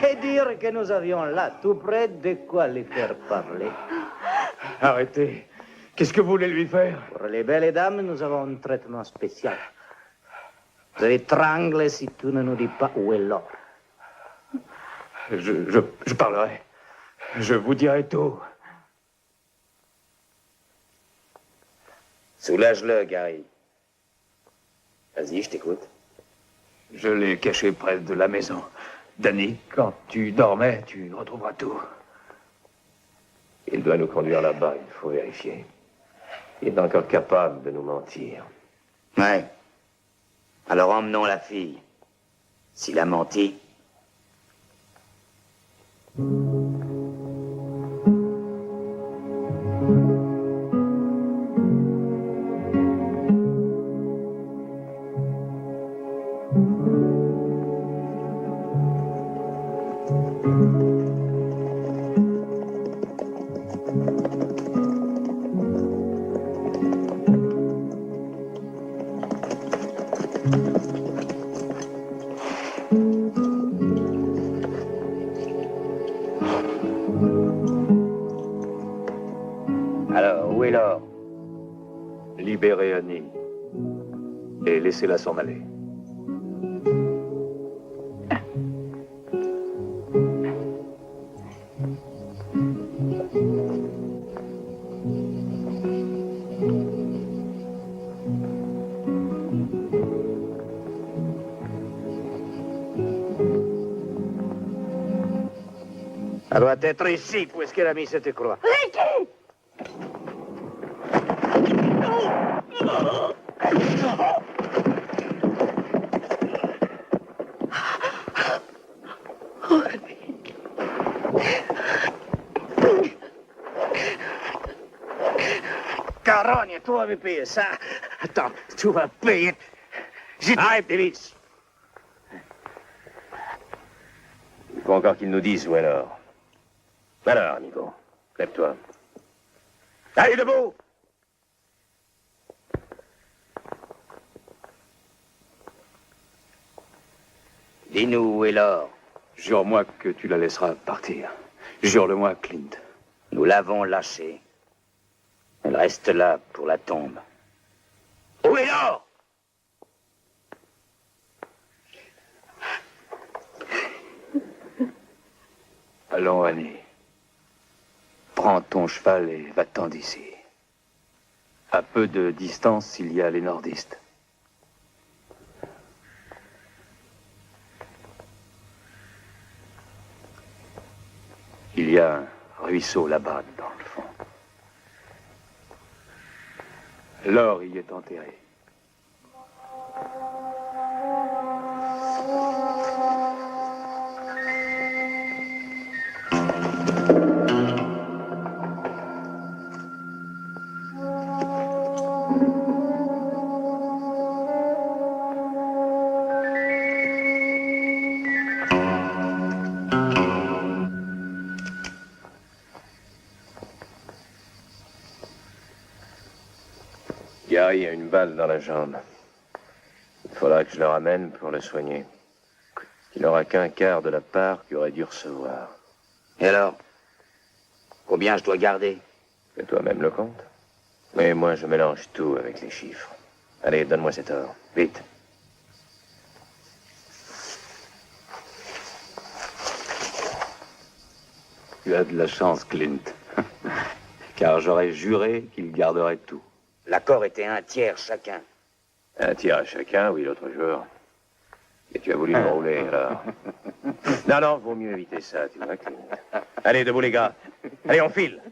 Et dire que nous avions là, tout près, de quoi les faire parler. Arrêtez. Qu'est-ce que vous voulez lui faire? Pour les belles dames, nous avons un traitement spécial. Je l'étrangle si tu ne nous dis pas où est l'or. Je parlerai. Je vous dirai tout. Soulage-le, Gary. Vas-y, je t'écoute. Je l'ai caché près de la maison. Danny, quand tu dormais, tu retrouveras tout. Il doit nous conduire là-bas, il faut vérifier. Il est encore capable de nous mentir. Ouais. Alors emmenons la fille. S'il a menti. Alors, où est l'or? Libérez Annie et laissez-la s'en aller. Elle doit être ici, où est-ce qu'elle a mis cette croix? Ricky! Carogne, tu avais payé ça. Attends, tu vas payer. Arrête, Davis. Il faut encore qu'il nous dise où est l'or. Alors, Nico, lève-toi. Allez, debout. Dis-nous où est l'or. Jure-moi que tu la laisseras partir. Jure-le-moi, Clint. Nous l'avons lâchée. Elle reste là pour la tombe. Où est l'or? Allons, Annie. Prends ton cheval et va-t'en d'ici. À peu de distance, il y a les nordistes. Il y a un ruisseau là-bas, dans le fond. L'or y est enterré. Gary a une balle dans la jambe. Il faudra que je le ramène pour le soigner. Il n'aura qu'un quart de la part qu'il aurait dû recevoir. Et alors? Combien je dois garder? Fais toi-même le compte. Mais moi, je mélange tout avec les chiffres. Allez, donne-moi cet or. Vite. Tu as de la chance, Clint. Car j'aurais juré qu'il garderait tout. L'accord était un tiers chacun. Un tir à chacun, oui, l'autre jour. Et tu as voulu me rouler, alors. Non, non, vaut mieux éviter ça, tu vois, Clint. Allez, debout, les gars. Allez, on file.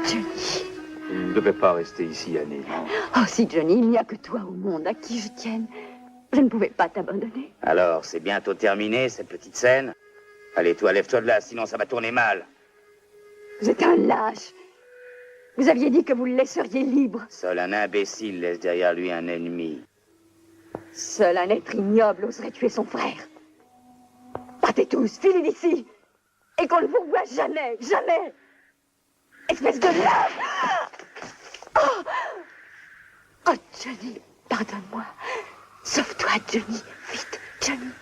Johnny. Il ne devait pas rester ici, Annie. Oh, si, Johnny, il n'y a que toi au monde à qui je tienne. Je ne pouvais pas t'abandonner. Alors, c'est bientôt terminé, cette petite scène? Allez, toi, lève-toi de là, sinon ça va tourner mal. Vous êtes un lâche. Vous aviez dit que vous le laisseriez libre. Seul un imbécile laisse derrière lui un ennemi. Seul un être ignoble oserait tuer son frère. Partez tous, filez d'ici. Et qu'on ne vous voit jamais, jamais. Espèce de lâche. Oh, oh, Johnny, pardonne-moi. Sauve-toi, Johnny. Vite, Johnny.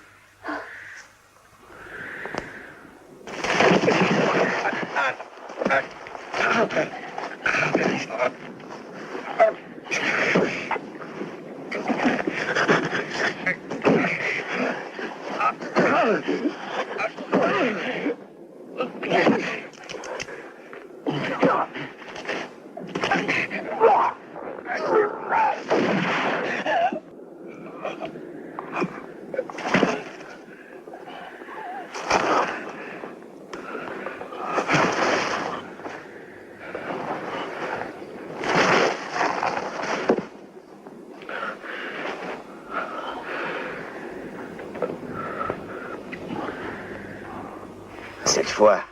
Cette fois,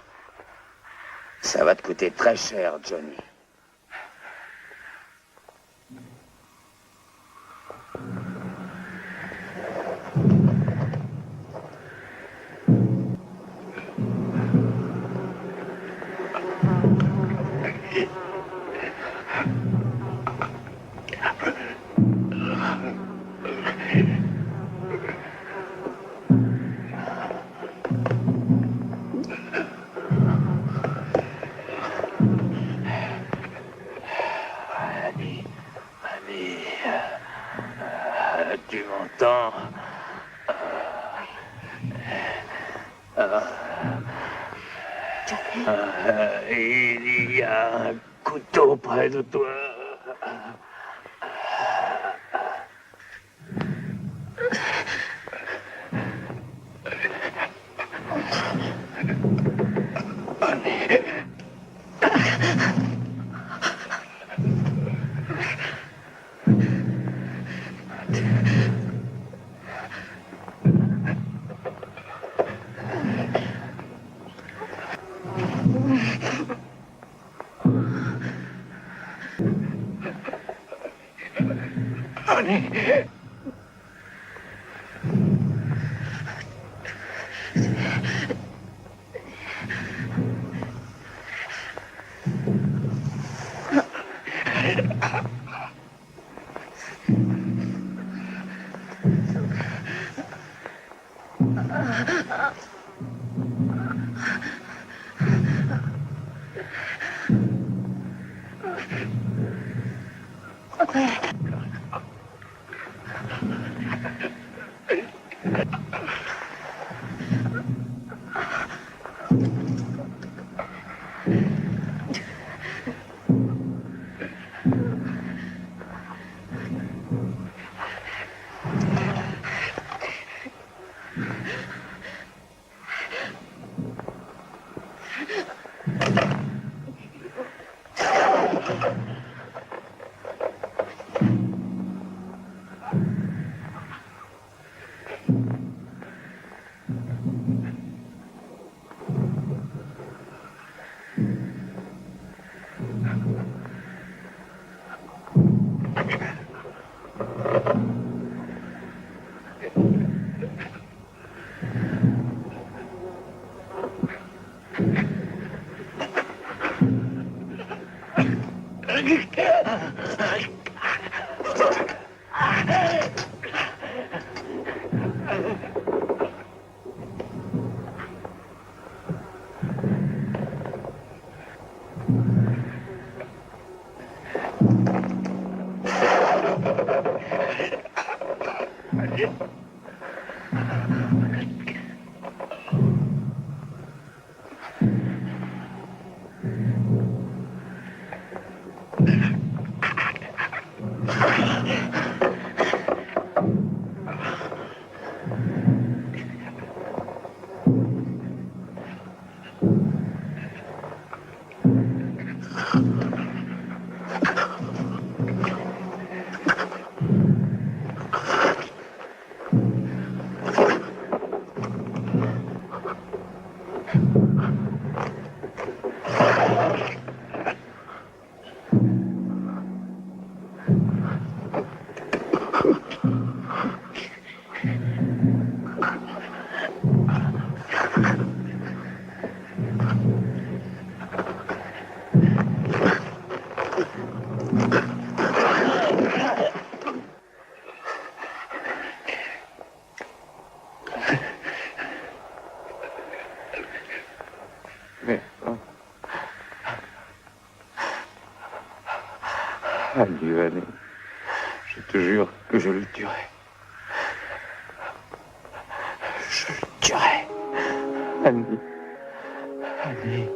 ça va te coûter très cher, Johnny. Tu m'entends? Il y a un couteau près de toi. Adieu, Annie. Je te jure que je le tuerai. Je le tuerai. Annie. Annie.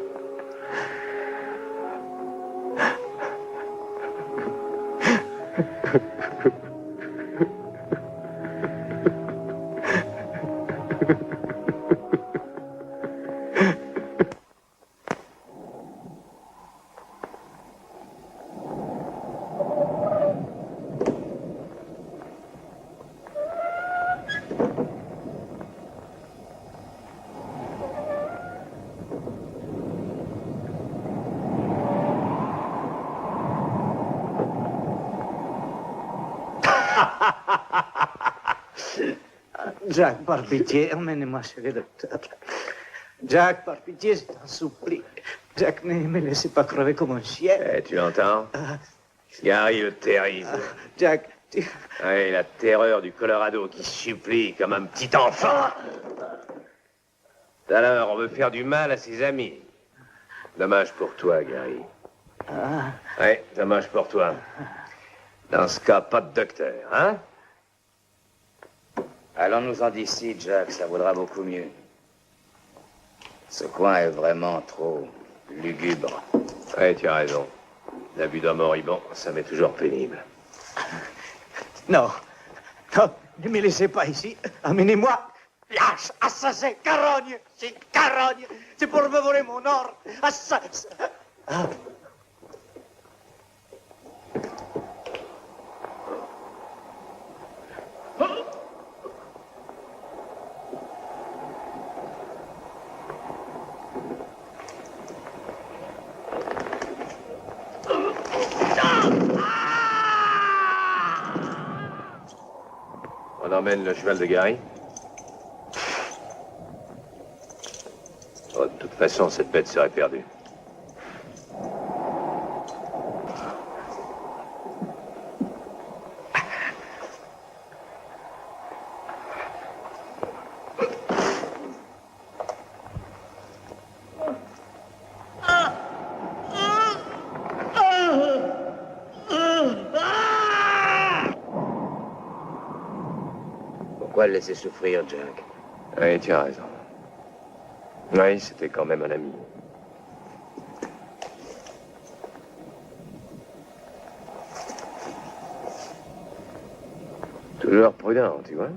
Jack, par pitié, emmenez-moi chez le docteur. Jack, par pitié, je t'en supplie. Jack, ne me laissez pas crever comme un chien. Eh, tu l'entends? Gary le terrorise. Jack, Ouais, la terreur du Colorado qui supplie comme un petit enfant. Alors, on veut faire du mal à ses amis. Dommage pour toi, Gary. Ouais, dommage pour toi. Dans ce cas, pas de docteur, hein? Allons-nous-en d'ici, Jack, ça vaudra beaucoup mieux. Ce coin est vraiment trop lugubre. Ouais, tu as raison. L'abus d'un moribond, ça m'est toujours pénible. non, non, ne me laissez pas ici. Amenez-moi. Lâche, assassin, carogne, c'est carogne. C'est pour me voler mon or. Assassin. On emmène le cheval de Gary. Oh, de toute façon, cette bête serait perdue. Pourquoi le laisser souffrir, Jack? Oui, tu as raison. Oui, c'était quand même un ami. Toujours prudent, tu vois.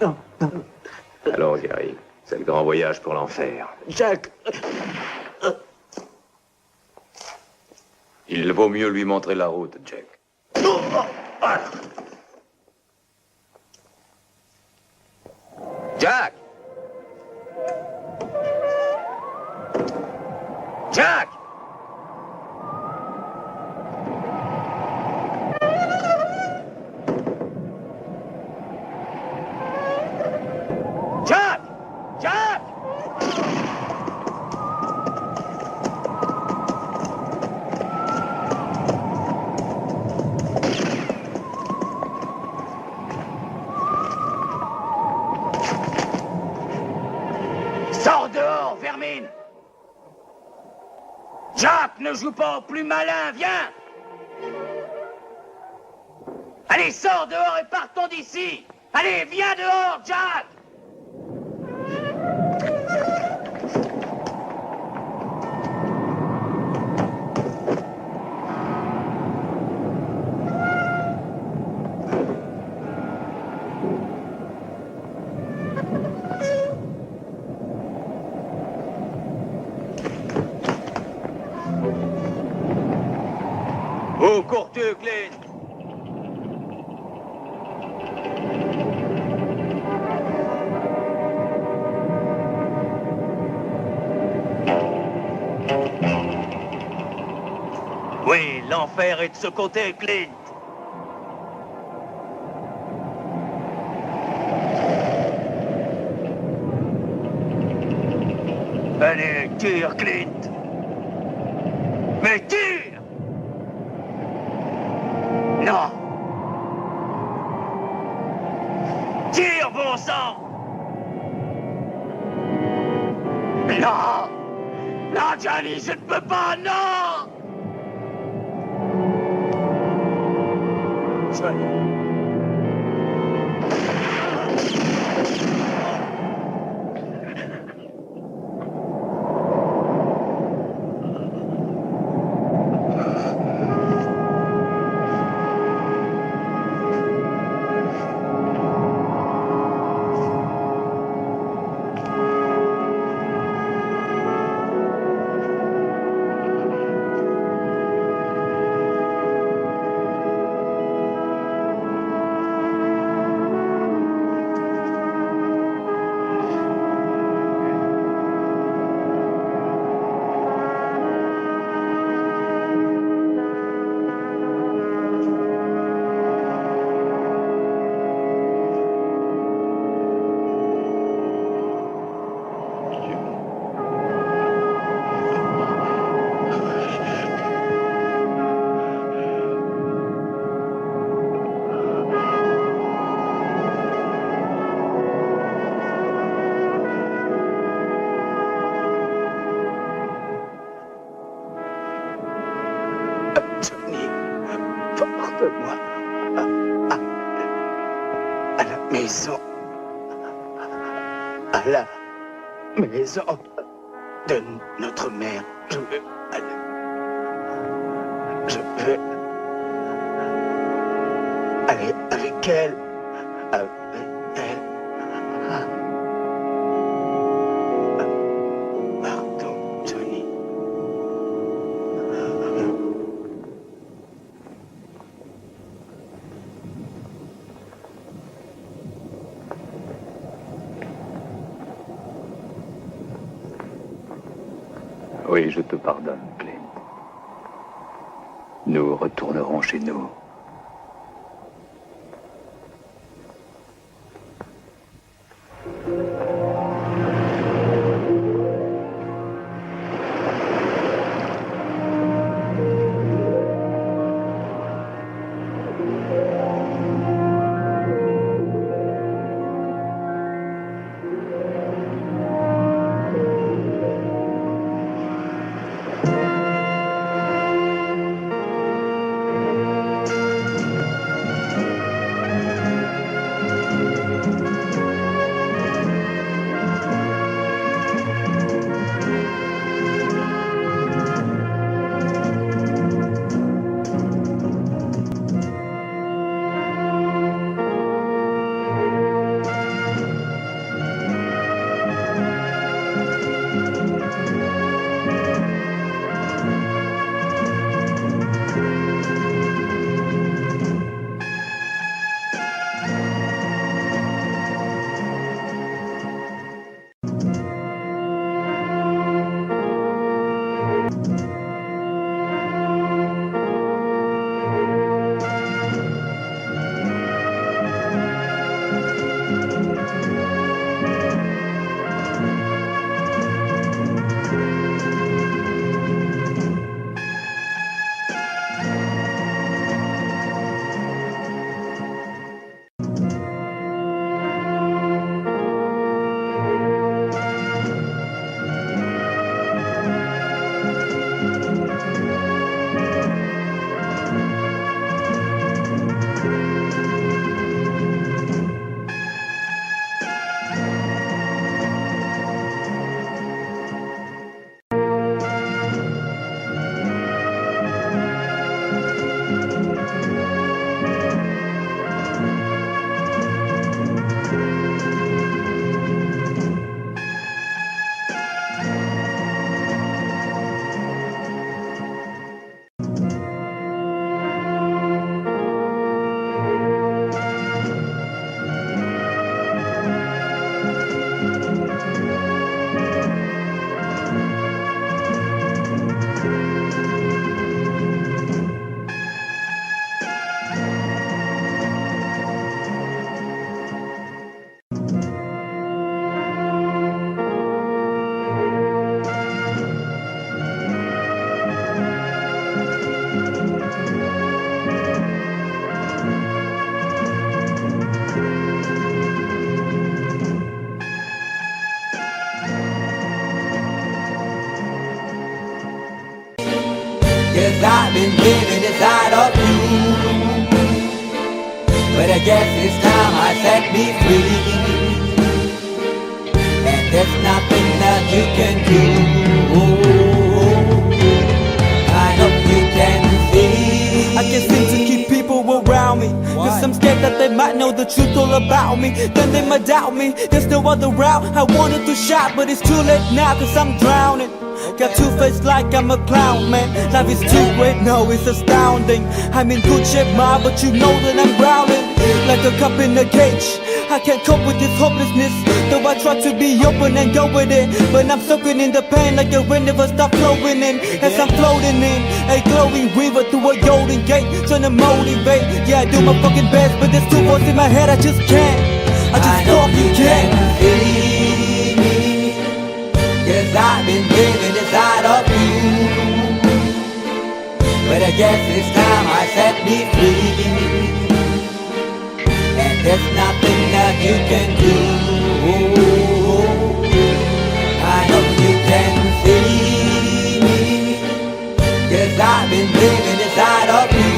Non, non. Allons, Gary. C'est le grand voyage pour l'enfer. Jack. Il vaut mieux lui montrer la route, Jack. Jack! Jack! Jack! Jack! Sors dehors, vermine! Jack, ne joue pas au plus malin, viens! Allez, sors dehors et partons d'ici! Allez, viens dehors, Jack! Oh, courteux, Clint! Oui, l'enfer est de ce côté, Clint. Allez, tire, Clint. Mais tire! Non! Tire, bon sang! Non! Non, Johnny, je ne peux pas, non! Johnny. maison. À la maison de notre mère. Je veux aller. Je veux aller avec elle. Avec elle. Pardon, Johnny. Oui, je te pardonne, Clint. Nous retournerons chez nous. Cause I've been living inside of you. But I guess it's time I set me free. And there's nothing that you can do. I hope you can see. I can't seem to keep people around me. Cause I'm scared that they might know the truth all about me. Then they might doubt me. There's no other route. I wanted to shout, but it's too late now cause I'm drowning. Got two face like I'm a clown, man. Life is too great, no, it's astounding. I'm in good shape, ma, but you know that I'm drowning like a cup in a cage. I can't cope with this hopelessness, though I try to be open and go with it. But I'm soaking in the pain like the wind never stop flowing in. As I'm floating in a glowing river through a golden gate, trying to motivate. Yeah, I do my fucking best, but there's two voices in my head, I just can't. I just fucking can't. Cause I've been living inside of you. But I guess it's time I set me free. And there's nothing that you can do. I hope you can see me. Cause I've been living inside of you.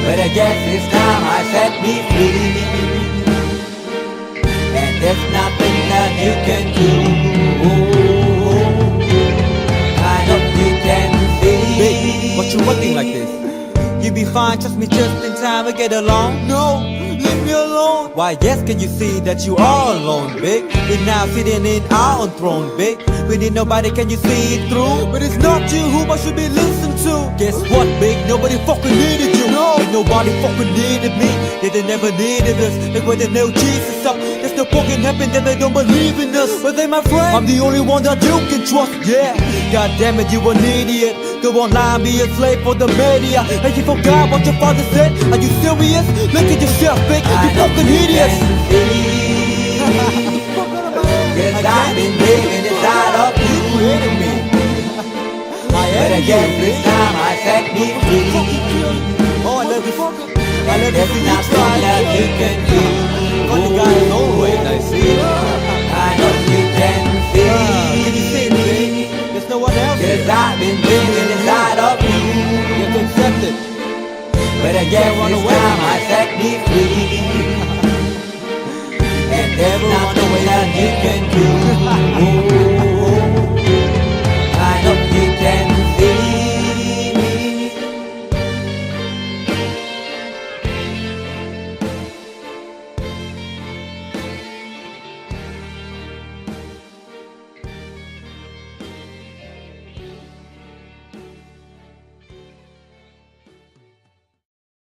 But I guess this time I set me free. And there's nothing that you can do. I hope you can see. Big, what you looking like this? You be fine, trust me just in time to get along. No, leave me alone. Why yes, can you see that you are alone, big? We're now sitting in our own throne, big. We need nobody, can you see it through? But it's not you who I should be listening to. Guess what, big? Nobody fucking needed you. No, and nobody fucking needed me. They never needed us. Like when they nailed Jesus up, there's no point in heaven that they don't believe in us. But they my friend, I'm the only one that you can trust. Yeah, God damn it, you an idiot. Go online, be a slave for the media. And you forgot what your father said. Are you serious? Look at yourself, big. You fucking idiots. Cause I've been living inside of you. But I guess this time I set me free. Oh, I love you. I love There's nothing that you can do. But the guy is always nice, see? I know you can see. Can you see me? There's no one else. Cause I've been living inside of you. You have to accept it. But I guess this time I set me free. And there's nothing that you can do.